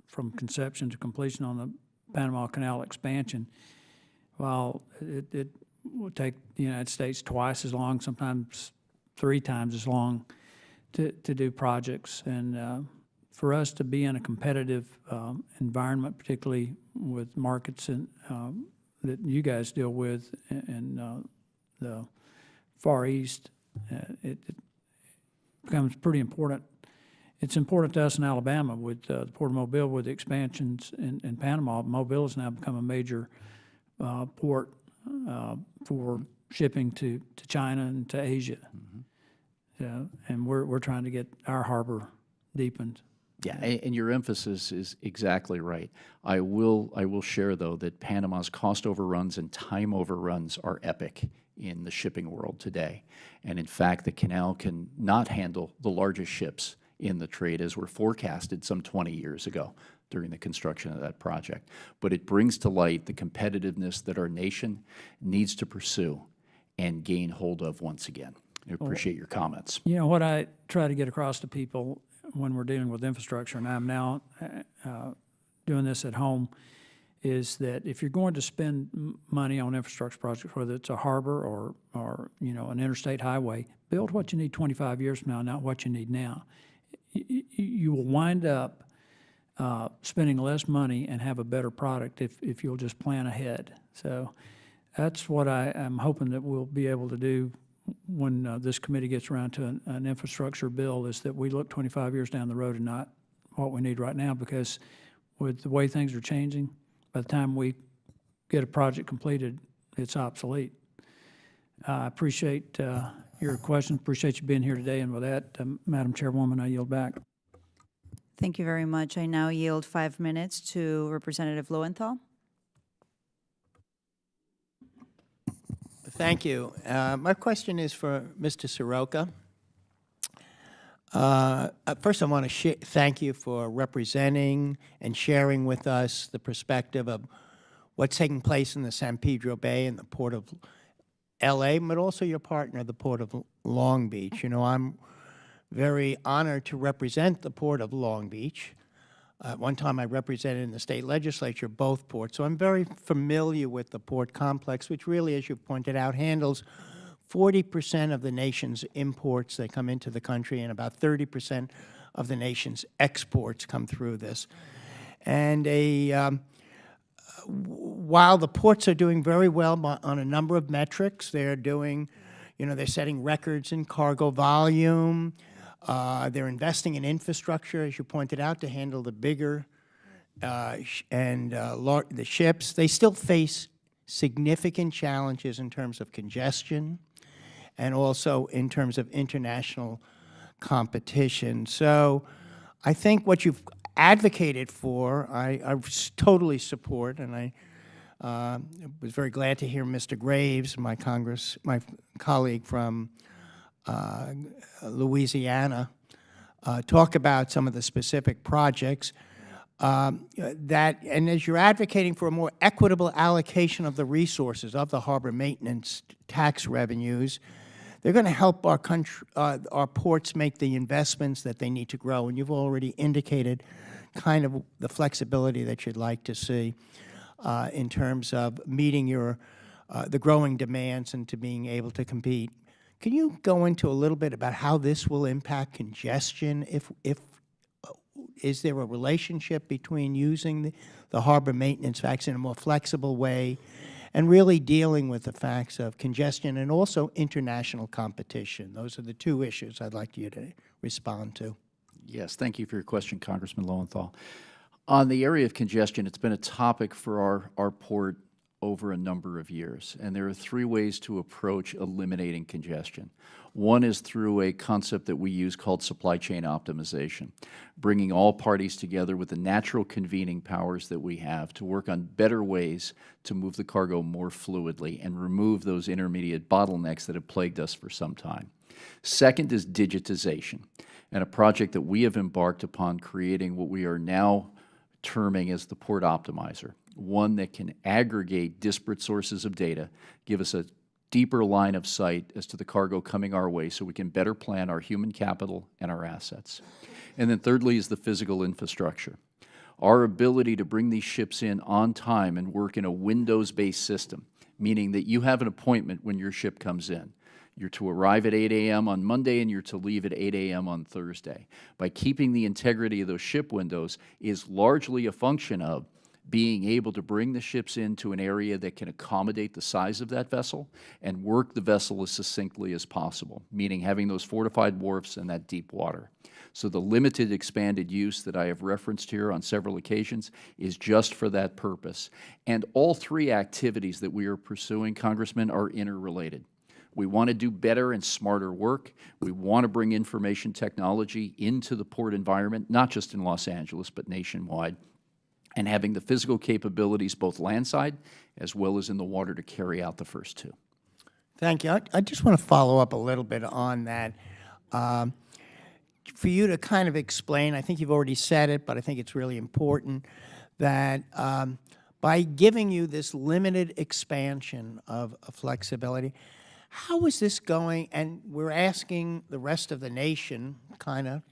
from conception to completion on the Panama Canal expansion, while it would take the United States twice as long, sometimes 3 times as long, to do projects. And for us to be in a competitive environment, particularly with markets that you guys deal with in the Far East, it becomes pretty important. It's important to us in Alabama with the Port of Mobile, with the expansions in Panama. Mobile has now become a major port for shipping to China and to Asia. And we're trying to get our harbor deepened. Yeah, and your emphasis is exactly right. I will share, though, that Panama's cost overruns and time overruns are epic in the shipping world today. And in fact, the canal can not handle the largest ships in the trade as were forecasted some 20 years ago during the construction of that project. But it brings to light the competitiveness that our nation needs to pursue and gain hold of once again. I appreciate your comments. You know, what I try to get across to people when we're dealing with infrastructure, and I'm now doing this at home, is that if you're going to spend money on infrastructure projects, whether it's a harbor or you know, an interstate highway, build what you need 25 years from now, not what you need now. You will wind up spending less money and have a better product if you'll just plan ahead. So that's what I'm hoping that we'll be able to do when this committee gets around to an infrastructure bill, is that we look 25 years down the road and not what we need right now, because with the way things are changing, by the time we get a project completed, it's obsolete. I appreciate your question. Appreciate you being here today. And with that, Madam Chairwoman, I yield back. Thank you very much. I now yield 5 minutes to Representative Lowenthal. Thank you. My question is for Mr. Soroka. First, I want to thank you for representing and sharing with us the perspective of what's taking place in the San Pedro Bay and the Port of L.A., but also your partner, the Port of Long Beach. You know, I'm very honored to represent the Port of Long Beach. One time I represented in the state legislature both ports, so I'm very familiar with the port complex, which really, as you pointed out, handles 40% of the nation's imports that come into the country, and about 30% of the nation's exports come through this. And while the ports are doing very well on a number of metrics, they're doing, you know, they're setting records in cargo volume. They're investing in infrastructure, as you pointed out, to handle the bigger the ships. They still face significant challenges in terms of congestion and also in terms of international competition. So I think what you've advocated for, I totally support, and I was very glad to hear Mr. Graves, my colleague from Louisiana, talk about some of the specific projects and as you're advocating for a more equitable allocation of the resources of the harbor maintenance tax revenues, they're going to help our country, our ports make the investments that they need to grow. And you've already indicated kind of the flexibility that you'd like to see in terms of meeting your the growing demands and to being able to compete. Can you go into a little bit about how this will impact congestion? Is there a relationship between using the harbor maintenance facts in a more flexible way and really dealing with the facts of congestion and also international competition? Those are the two issues I'd like you to respond to. Yes, thank you for your question, Congressman Lowenthal. On the area of congestion, it's been a topic for our port over a number of years, and there are 3 ways to approach eliminating congestion. One is through a concept that we use called supply chain optimization, bringing all parties together with the natural convening powers that we have to work on better ways to move the cargo more fluidly and remove those intermediate bottlenecks that have plagued us for some time. Second is digitization, and a project that we have embarked upon creating what we are now terming as the Port Optimizer, one that can aggregate disparate sources of data, give us a deeper line of sight as to the cargo coming our way so we can better plan our human capital and our assets. And then thirdly is the physical infrastructure. Our ability to bring these ships in on time and work in a windows-based system, meaning that you have an appointment when your ship comes in. You're to arrive at 8 a.m. on Monday and you're to leave at 8 a.m. on Thursday. By keeping the integrity of those ship windows is largely a function of being able to bring the ships into an area that can accommodate the size of that vessel and work the vessel as succinctly as possible, meaning having those fortified wharfs and that deep water. So the limited expanded use that I have referenced here on several occasions is just for that purpose. And all three activities that we are pursuing, Congressman, are interrelated. We want to do better and smarter work. We want to bring information technology into the port environment, not just in Los Angeles, but nationwide, and having the physical capabilities both landside as well as in the water to carry out the first two. Thank you. I just want to follow up a little bit on that. For you to kind of explain, I think you've already said it, but I think it's really important that by giving you this limited expansion of flexibility, how is this going? And we're asking the rest of the nation kind of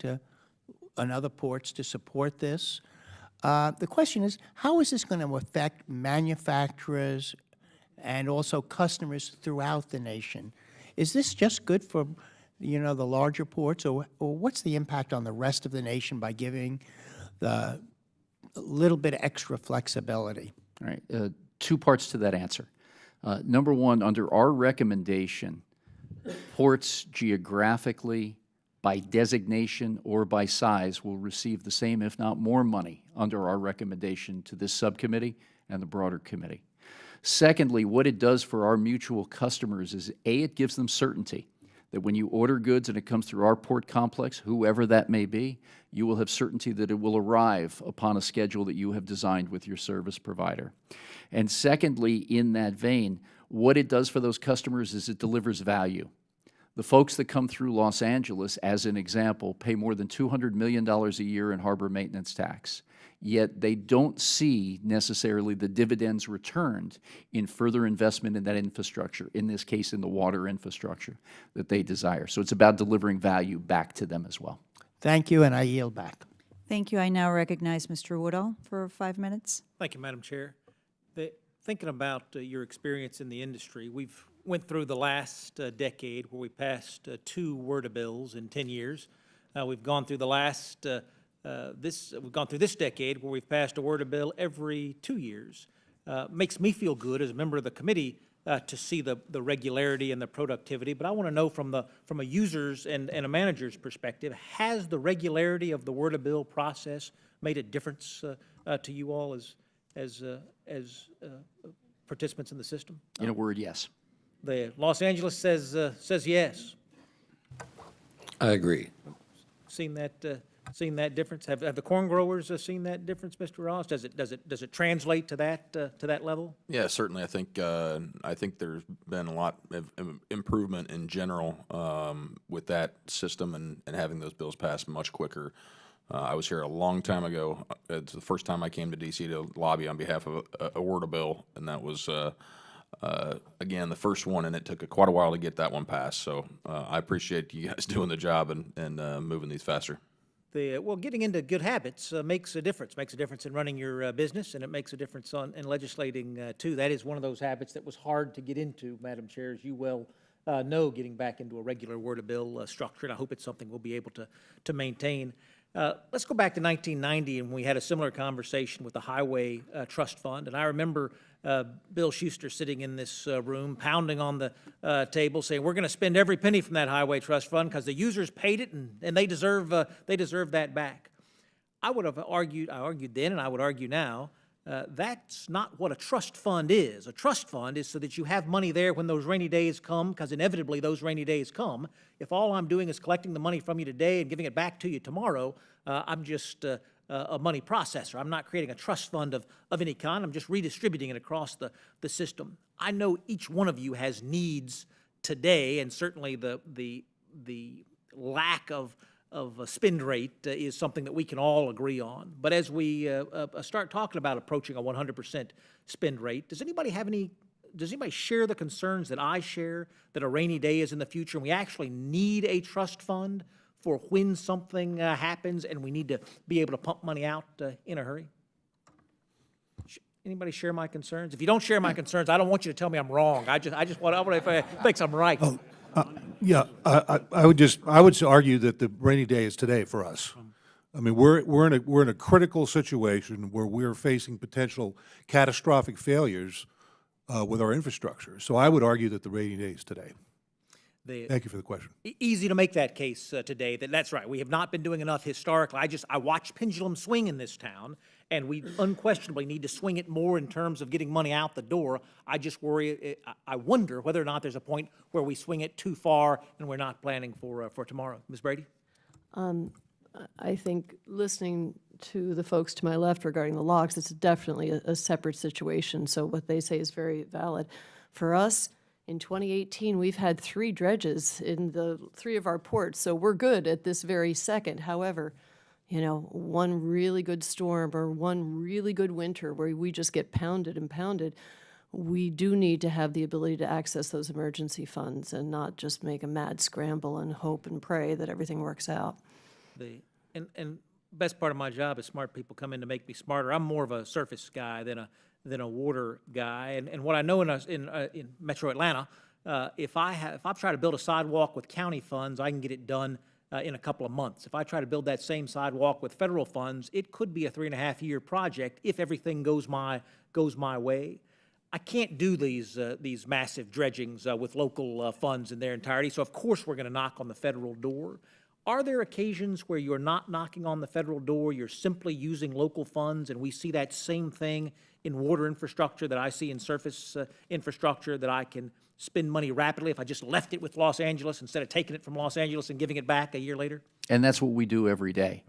and other ports to support this. The question is, how is this going to affect manufacturers and also customers throughout the nation? Is this just good for, the larger ports, or what's the impact on the rest of the nation by giving the little bit of extra flexibility? All right, two parts to that answer. Number one, under our recommendation, ports geographically, by designation or by size, will receive the same, if not more money, under our recommendation to this subcommittee and the broader committee. Secondly, what it does for our mutual customers is, A, it gives them certainty that when you order goods and it comes through our port complex, whoever that may be, you will have certainty that it will arrive upon a schedule that you have designed with your service provider. And secondly, in that vein, what it does for those customers is it delivers value. The folks that come through Los Angeles, as an example, pay more than $200 million a year in harbor maintenance tax, yet they don't see necessarily the dividends returned in further investment in that infrastructure, in this case in the water infrastructure that they desire. So it's about delivering value back to them as well. Thank you, and I yield back. Thank you. I now recognize Mr. Woodall for 5 minutes. Thank you, Madam Chair. Thinking about your experience in the industry, we've went through the last decade where we passed 2 WRDA bills in 10 years. We've gone through the last we've gone through this decade where we've passed a WRDA bill every 2 years. Makes me feel good as a member of the committee to see the regularity and the productivity. But I want to know from a user's and a manager's perspective, has the regularity of the WRDA bill process made a difference to you all as participants in the system? In a word, yes. The Los Angeles says yes. I agree. Seen that difference? Have the corn growers seen that difference, Mr. Ross? Does it translate to that level? Yeah, certainly. I think there's been a lot of improvement in general with that system and having those bills passed much quicker. I was here a long time ago. It's the first time I came to D.C. to lobby on behalf of a WRDA bill, and that was again the first one, and it took quite a while to get that one passed. So I appreciate you guys doing the job and moving these faster. Well, getting into good habits makes a difference. Makes a difference in running your business, and it makes a difference in legislating too. That is one of those habits that was hard to get into, Madam Chair, as you well know, getting back into a regular WRDA bill structure. And I hope it's something we'll be able to maintain. Let's go back to 1990, and we had a similar conversation with the Highway Trust Fund. And I remember Bill Schuster sitting in this room, pounding on the table, saying, we're going to spend every penny from that Highway Trust Fund because the users paid it, and they deserve that back. I argued then, and I would argue now, that's not what a trust fund is. A trust fund is so that you have money there when those rainy days come, because inevitably those rainy days come. If all I'm doing is collecting the money from you today and giving it back to you tomorrow, I'm just a money processor. I'm not creating a trust fund of any kind. I'm just redistributing it across the system. I know each one of you has needs today, and certainly the lack of a spend rate is something that we can all agree on. But as we start talking about approaching a 100% spend rate, does anybody have any does anybody share the concerns that I share, that a rainy day is in the future, and we actually need a trust fund for when something happens and we need to be able to pump money out in a hurry? Anybody share my concerns? If you don't share my concerns, I don't want you to tell me I'm wrong. I want to think I'm right. Yeah, I would argue that the rainy day is today for us. I mean, we're in a critical situation where we're facing potential catastrophic failures with our infrastructure. So I would argue that the rainy day is today. Thank you for the question. Easy to make that case today. That's right. We have not been doing enough historically. I watch pendulum swing in this town, and we unquestionably need to swing it more in terms of getting money out the door. I just worry. I wonder whether or not there's a point where we swing it too far and we're not planning for tomorrow. Ms. Brady? I think listening to the folks to my left regarding the locks, it's definitely a separate situation. So what they say is very valid. For us, in 2018, we've had 3 dredges in the 3 of our ports, so we're good at this very second. However, you know, one really good storm or one really good winter where we just get pounded and pounded, we do need to have the ability to access those emergency funds and not just make a mad scramble and hope and pray that everything works out. And best part of my job is smart people come in to make me smarter. I'm more of a surface guy than a water guy. And what I know in Metro Atlanta, if I try to build a sidewalk with county funds, I can get it done in a couple of months. If I try to build that same sidewalk with federal funds, it could be a 3.5-year project if everything goes my way. I can't do these massive dredgings with local funds in their entirety. So of course we're going to knock on the federal door. Are there occasions where you're not knocking on the federal door, you're simply using local funds, and we see that same thing in water infrastructure that I see in surface infrastructure, that I can spend money rapidly if I just left it with Los Angeles instead of taking it from Los Angeles and giving it back a year later? And that's what we do every day.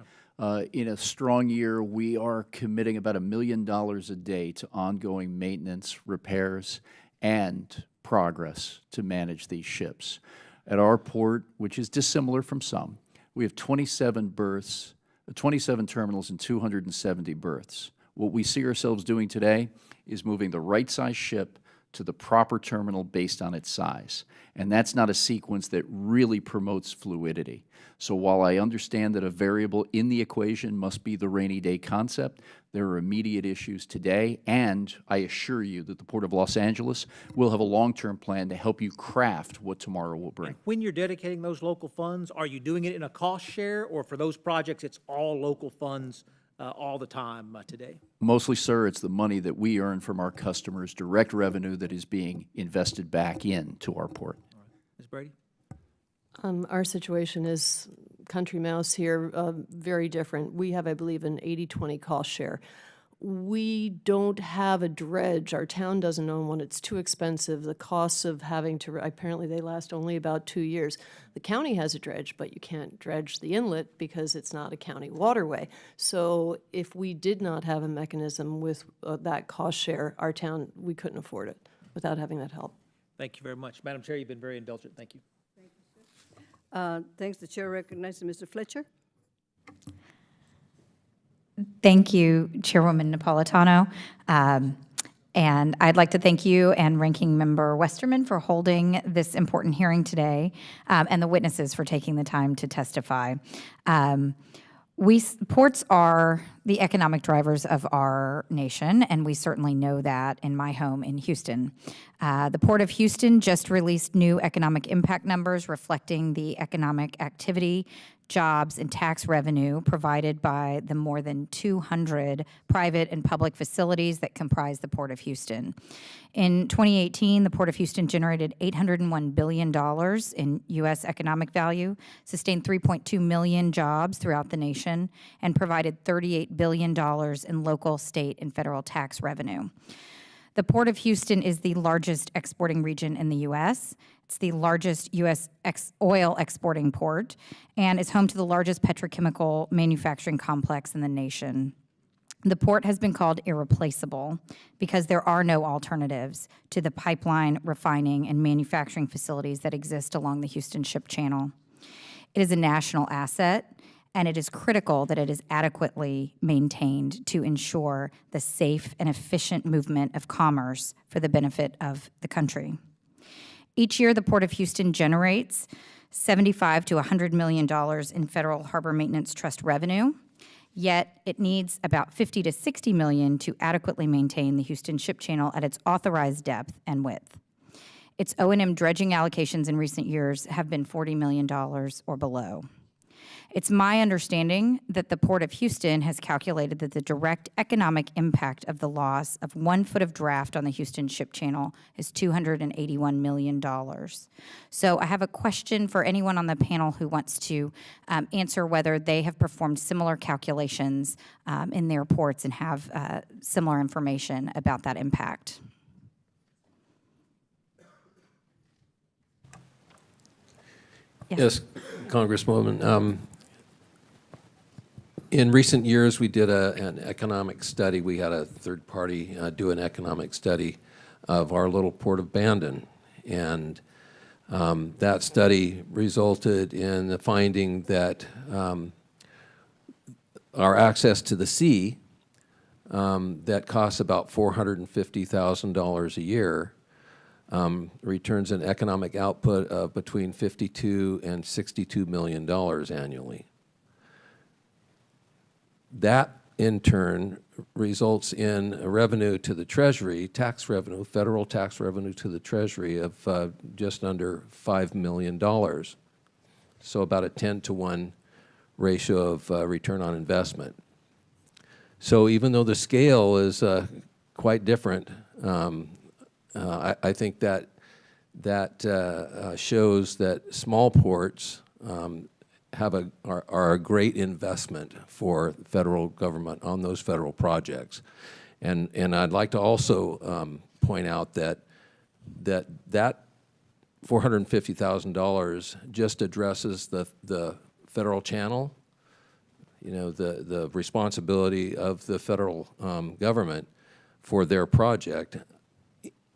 In a strong year, we are committing about $1 million a day to ongoing maintenance, repairs, and progress to manage these ships. At our port, which is dissimilar from some, we have 27 berths, 27 terminals and 270 berths. What we see ourselves doing today is moving the right size ship to the proper terminal based on its size. And that's not a sequence that really promotes fluidity. So while I understand that a variable in the equation must be the rainy day concept, there are immediate issues today, and I assure you that the Port of Los Angeles will have a long-term plan to help you craft what tomorrow will bring. When you're dedicating those local funds, are you doing it in a cost share, or for those projects, it's all local funds all the time today? Mostly, sir, it's the money that we earn from our customers, direct revenue that is being invested back into our port. All right. Ms. Brady? Our situation is Country Mouse here, very different. We have, I believe, an 80-20 cost share. We don't have a dredge. Our town doesn't own one. It's too expensive. The costs of having to, apparently they last only about 2 years. The county has a dredge, but you can't dredge the inlet because it's not a county waterway. So if we did not have a mechanism with that cost share, our town, we couldn't afford it without having that help. Thank you very much. Madam Chair, you've been very indulgent. Thank you. Thanks. The chair recognizes Mr. Fletcher. Thank you, Chairwoman Napolitano. And I'd like to thank you and Ranking Member Westerman for holding this important hearing today, and the witnesses for taking the time to testify. Ports are the economic drivers of our nation, and we certainly know that in my home in Houston. The Port of Houston just released new economic impact numbers reflecting the economic activity, jobs, and tax revenue provided by the more than 200 private and public facilities that comprise the Port of Houston. In 2018, the Port of Houston generated $801 billion in U.S. economic value, sustained 3.2 million jobs throughout the nation, and provided $38 billion in local, state, and federal tax revenue. The Port of Houston is the largest exporting region in the U.S. It's the largest U.S. oil exporting port, and is home to the largest petrochemical manufacturing complex in the nation. The port has been called irreplaceable because there are no alternatives to the pipeline, refining, and manufacturing facilities that exist along the Houston Ship Channel. It is a national asset, and it is critical that it is adequately maintained to ensure the safe and efficient movement of commerce for the benefit of the country. Each year, the Port of Houston generates $75 to $100 million in federal harbor maintenance trust revenue, yet it needs about $50 to $60 million to adequately maintain the Houston Ship Channel at its authorized depth and width. Its O&M dredging allocations in recent years have been $40 million or below. It's my understanding that the Port of Houston has calculated that the direct economic impact of the loss of 1 foot of draft on the Houston Ship Channel is $281 million. So I have a question for anyone on the panel who wants to answer whether they have performed similar calculations in their ports and have similar information about that impact. Yes, Congresswoman. In recent years, we did an economic study. We had a third party do an economic study of our little port of Bandon. And that study resulted in the finding that our access to the sea that costs about $450,000 a year returns an economic output of between $52 and $62 million annually. That, in turn, results in a revenue to the Treasury, tax revenue, federal tax revenue to the Treasury of just under $5 million. So about a 10-to-1 ratio of return on investment. So even though the scale is quite different, I think that shows that small ports are a great investment for federal government on those federal projects. And I'd like to also point out that $450,000 just addresses the federal channel, you know, the responsibility of the federal government for their project.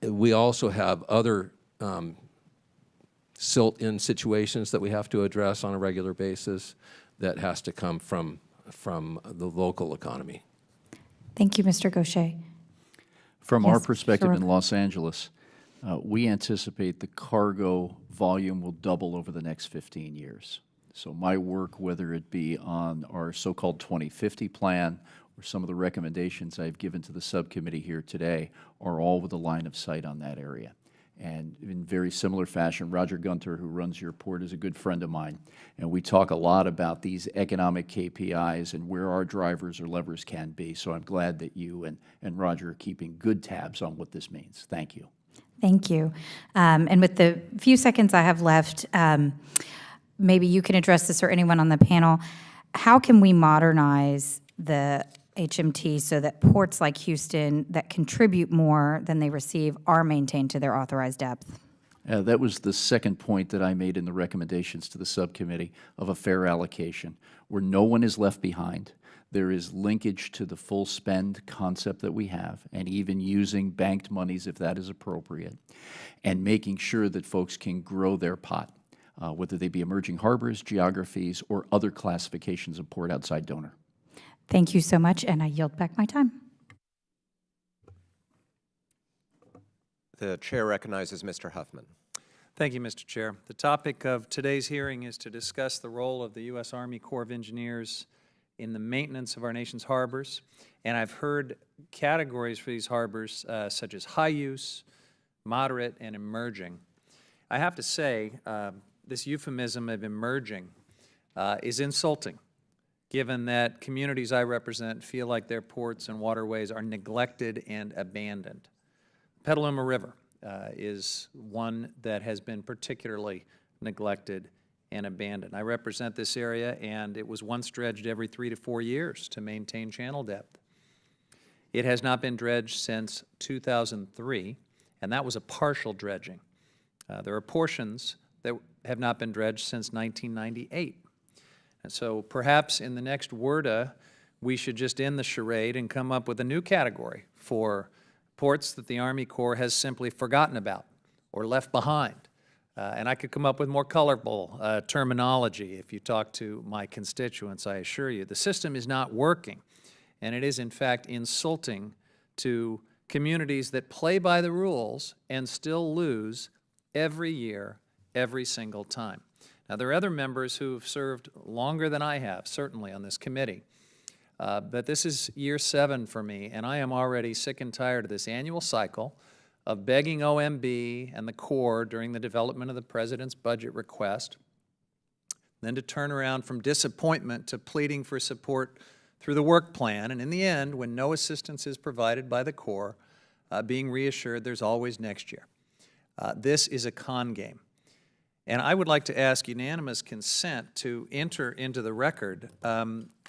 We also have other silt-in situations that we have to address on a regular basis that has to come from the local economy. Thank you, Mr. Gaucher. From Yes, our perspective in Soroka. Los Angeles, we anticipate the cargo volume will double over the next 15 years. So my work, whether it be on our so-called 2050 plan or some of the recommendations I've given to the subcommittee here today, are all with a line of sight on that area. And in very similar fashion, Roger Gunter, who runs your port, is a good friend of mine. And we talk a lot about these economic KPIs and where our drivers or levers can be. So I'm glad that you and Roger are keeping good tabs on what this means. Thank you. Thank you. And with the few seconds I have left, maybe you can address this or anyone on the panel. How can we modernize the HMT so that ports like Houston that contribute more than they receive are maintained to their authorized depth? That was the second point that I made in the recommendations to the subcommittee of a fair allocation, where no one is left behind. There is linkage to the full spend concept that we have, and even using banked monies if that is appropriate, and making sure that folks can grow their pot, whether they be emerging harbors, geographies, or other classifications of port outside donor. Thank you so much, and I yield back my time. The chair recognizes Mr. Huffman. Thank you, Mr. Chair. The topic of today's hearing is to discuss the role of the U.S. Army Corps of Engineers in the maintenance of our nation's harbors. And I've heard categories for these harbors such as high use, moderate, and emerging. I have to say, this euphemism of emerging is insulting, given that communities I represent feel like their ports and waterways are neglected and abandoned. Petaluma River is one that has been particularly neglected and abandoned. I represent this area, and it was once dredged every 3 to 4 years to maintain channel depth. It has not been dredged since 2003, and that was a partial dredging. There are portions that have not been dredged since 1998. And so perhaps in the next WRDA, we should just end the charade and come up with a new category for ports that the Army Corps has simply forgotten about or left behind. And I could come up with more colorful terminology if you talk to my constituents, I assure you. The system is not working, and it is in fact insulting to communities that play by the rules and still lose every year, every single time. Now, there are other members who have served longer than I have, certainly on this committee, but this is year 7 for me, and I am already sick and tired of this annual cycle of begging OMB and the Corps during the development of the President's budget request, then to turn around from disappointment to pleading for support through the work plan, and in the end, when no assistance is provided by the Corps, being reassured there's always next year. This is a con game. And I would like to ask unanimous consent to enter into the record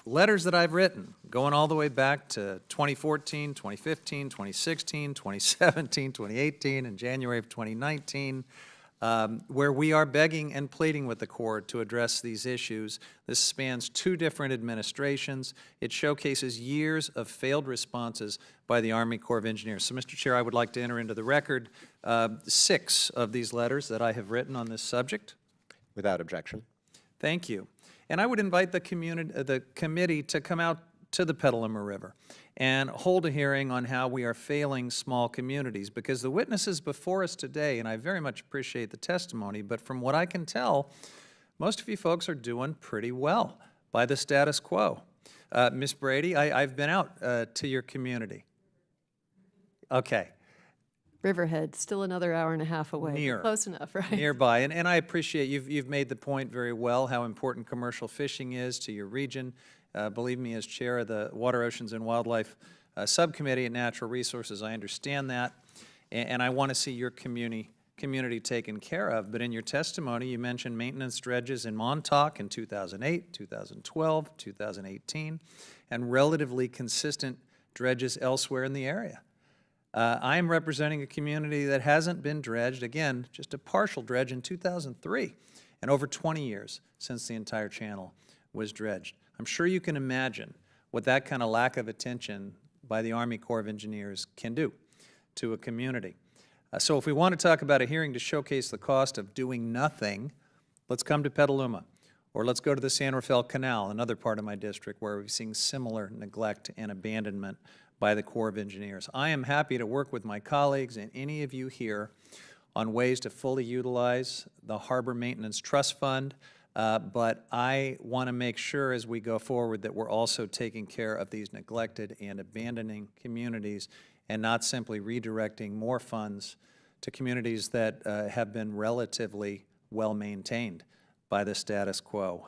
letters that I've written, going all the way back to 2014, 2015, 2016, 2017, 2018, and January of 2019, where we are begging and pleading with the Corps to address these issues. This spans 2 different administrations. It showcases years of failed responses by the Army Corps of Engineers. So, Mr. Chair, I would like to enter into the record 6 of these letters that I have written on this subject. Without objection. Thank you. And I would invite the committee to come out to the Petaluma River and hold a hearing on how we are failing small communities, because the witnesses before us today, and I very much appreciate the testimony, but from what I can tell, most of you folks are doing pretty well by the status quo. Ms. Brady, I've been out to your community. Okay. Riverhead, still another hour and a half away. Near. Close enough, right? Nearby. And I appreciate you've made the point very well how important commercial fishing is to your region. Believe me, as chair of the Water, Oceans, and Wildlife Subcommittee at Natural Resources, I understand that. And I want to see your community taken care of. But in your testimony, you mentioned maintenance dredges in Montauk in 2008, 2012, 2018, and relatively consistent dredges elsewhere in the area. I am representing a community that hasn't been dredged, again, just a partial dredge in 2003, and over 20 years since the entire channel was dredged. I'm sure you can imagine what that kind of lack of attention by the Army Corps of Engineers can do to a community. So if we want to talk about a hearing to showcase the cost of doing nothing, let's come to Petaluma, or let's go to the San Rafael Canal, another part of my district where we've seen similar neglect and abandonment by the Corps of Engineers. I am happy to work with my colleagues and any of you here on ways to fully utilize the Harbor Maintenance Trust Fund, but I want to make sure as we go forward that we're also taking care of these neglected and abandoning communities and not simply redirecting more funds to communities that have been relatively well maintained by the status quo.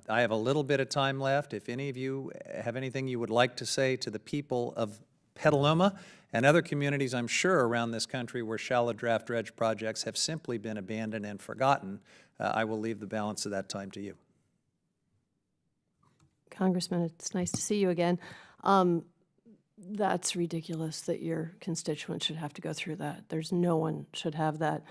I have a little bit of time left. If any of you have anything you would like to say to the people of Petaluma and other communities, I'm sure, around this country where shallow draft dredge projects have simply been abandoned and forgotten, I will leave the balance of that time to you. Congressman, it's nice to see you again. That's ridiculous that your constituents should have to go through that. There's no one should have that.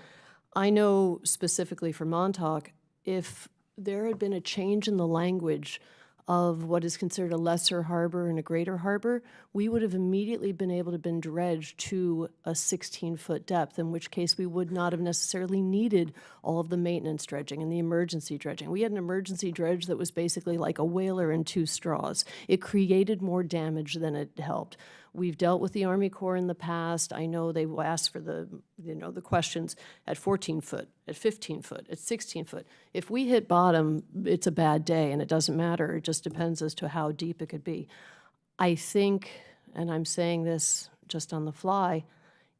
I know specifically for Montauk, if there had been a change in the language of what is considered a lesser harbor and a greater harbor, we would have immediately been able to been dredged to a 16-foot depth, in which case we would not have necessarily needed all of the maintenance dredging and the emergency dredging. We had an emergency dredge that was basically like a whaler and 2 straws. It created more damage than it helped. We've dealt with the Army Corps in the past. I know they asked for the questions at 14 foot, at 15 foot, at 16 foot. If we hit bottom, it's a bad day, and it doesn't matter. It just depends as to how deep it could be. I think, and I'm saying this just on the fly,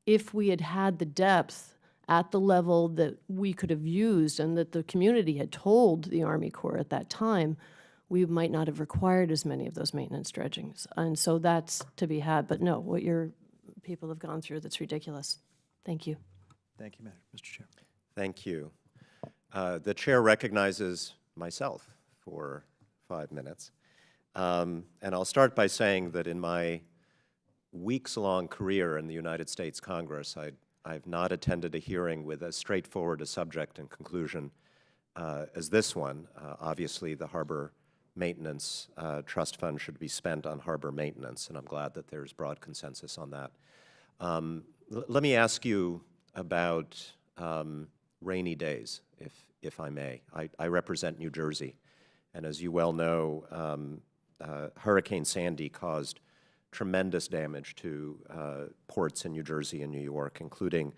if we had had the depth at the level that we could have used and that the community had told the Army Corps at that time, we might not have required as many of those maintenance dredgings. And so that's to be had. But no, what your people have gone through, that's ridiculous. Thank you. Thank you, Mr. Chair. Thank you. The chair recognizes myself for 5 minutes. And I'll start by saying that in my weeks-long career in the United States Congress, I've not attended a hearing with as straightforward a subject and conclusion as this one. Obviously, the Harbor Maintenance Trust Fund should be spent on harbor maintenance, and I'm glad that there's broad consensus on that. Let me ask you about rainy days, if I may. I represent New Jersey, and as you well know, Hurricane Sandy caused tremendous damage to ports in New Jersey and New York, including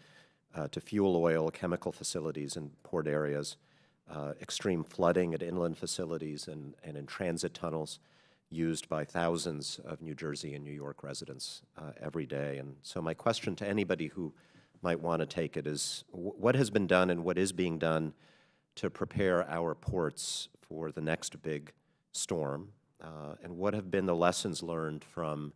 to fuel oil, chemical facilities in port areas, extreme flooding at inland facilities and in transit tunnels used by thousands of New Jersey and New York residents every day. And so my question to anybody who might want to take it is, what has been done and what is being done to prepare our ports for the next big storm? And what have been the lessons learned from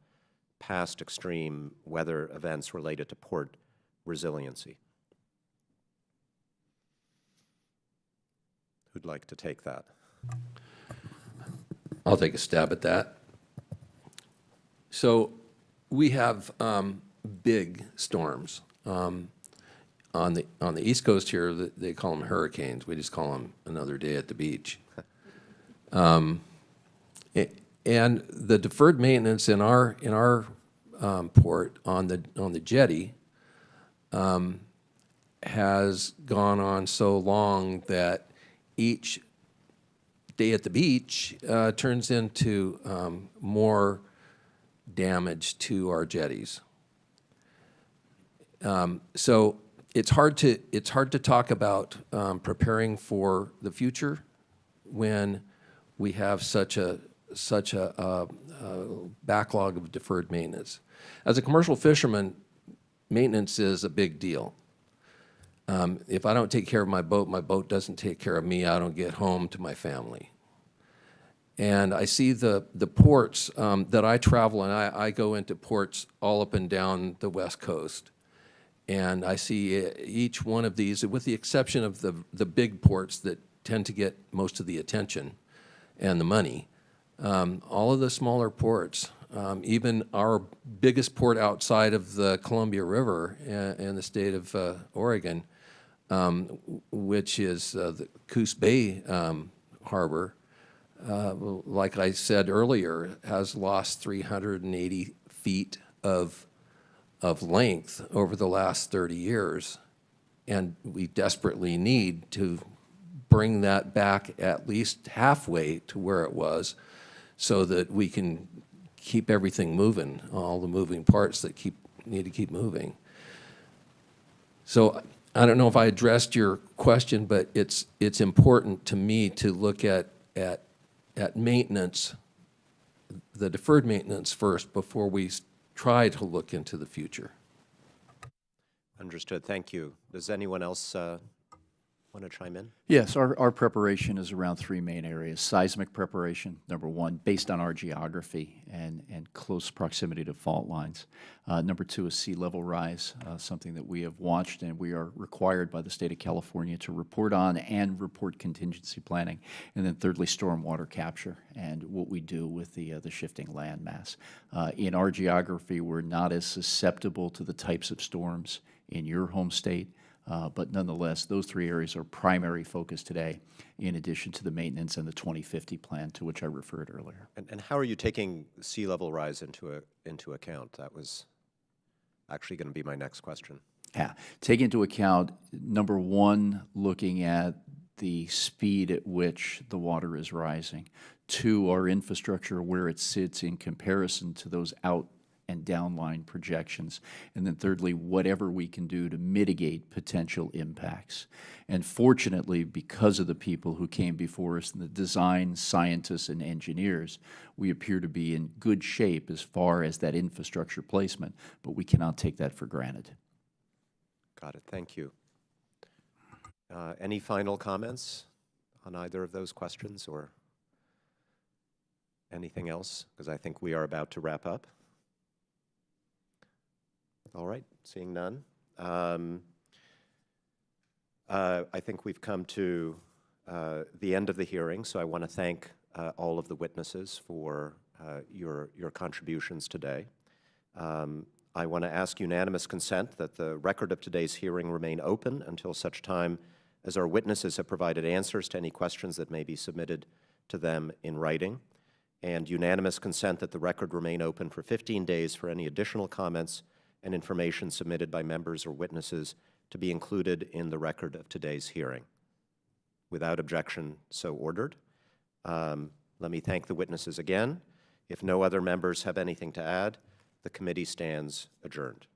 past extreme weather events related to port resiliency? Who'd like to take that? I'll take a stab at that. So we have big storms. On the East Coast here, they call them hurricanes. We just call them another day at the beach. And the deferred maintenance in our port on the jetty has gone on so long that each day at the beach turns into more damage to our jetties. So it's hard to talk about preparing for the future when we have such a backlog of deferred maintenance. As a commercial fisherman, maintenance is a big deal. If I don't take care of my boat doesn't take care of me. I don't get home to my family. And I see the ports that I travel, and I go into ports all up and down the West Coast. And I see each one of these, with the exception of the big ports that tend to get most of the attention and the money, all of the smaller ports, even our biggest port outside of the Columbia River in the state of Oregon, which is the Coos Bay Harbor, like I said earlier, has lost 380 feet of length over the last 30 years. And we desperately need to bring that back at least halfway to where it was so that we can keep everything moving, all the moving parts that need to keep moving. So I don't know if I addressed your question, but it's important to me to look at maintenance, the deferred maintenance first before we try to look into the future. Understood. Thank you. Does anyone else want to chime in? Yes, our preparation is around three main areas. Seismic preparation, number one, based on our geography and close proximity to fault lines. Number two is sea level rise, something that we have watched and we are required by the state of California to report on and report contingency planning. And then thirdly, stormwater capture and what we do with the shifting land mass. In our geography, we're not as susceptible to the types of storms in your home state. But nonetheless, those three areas are primary focus today, in addition to the maintenance and the 2050 plan to which I referred earlier. And how are you taking sea level rise into account? That was actually going to be my next question. Yeah, take into account, number one, looking at the speed at which the water is rising. Two, our infrastructure, where it sits in comparison to those out and downline projections. And then thirdly, whatever we can do to mitigate potential impacts. And fortunately, because of the people who came before us, and the design scientists and engineers, we appear to be in good shape as far as that infrastructure placement, but we cannot take that for granted. Got it. Thank you. Any final comments on either of those questions or anything else? Because I think we are about to wrap up. All right, seeing none. I think we've come to the end of the hearing, so I want to thank all of the witnesses for your contributions today. I want to ask unanimous consent that the record of today's hearing remain open until such time as our witnesses have provided answers to any questions that may be submitted to them in writing, and unanimous consent that the record remain open for 15 days for any additional comments and information submitted by members or witnesses to be included in the record of today's hearing. Without objection, so ordered. Let me thank the witnesses again. If no other members have anything to add, the committee stands adjourned.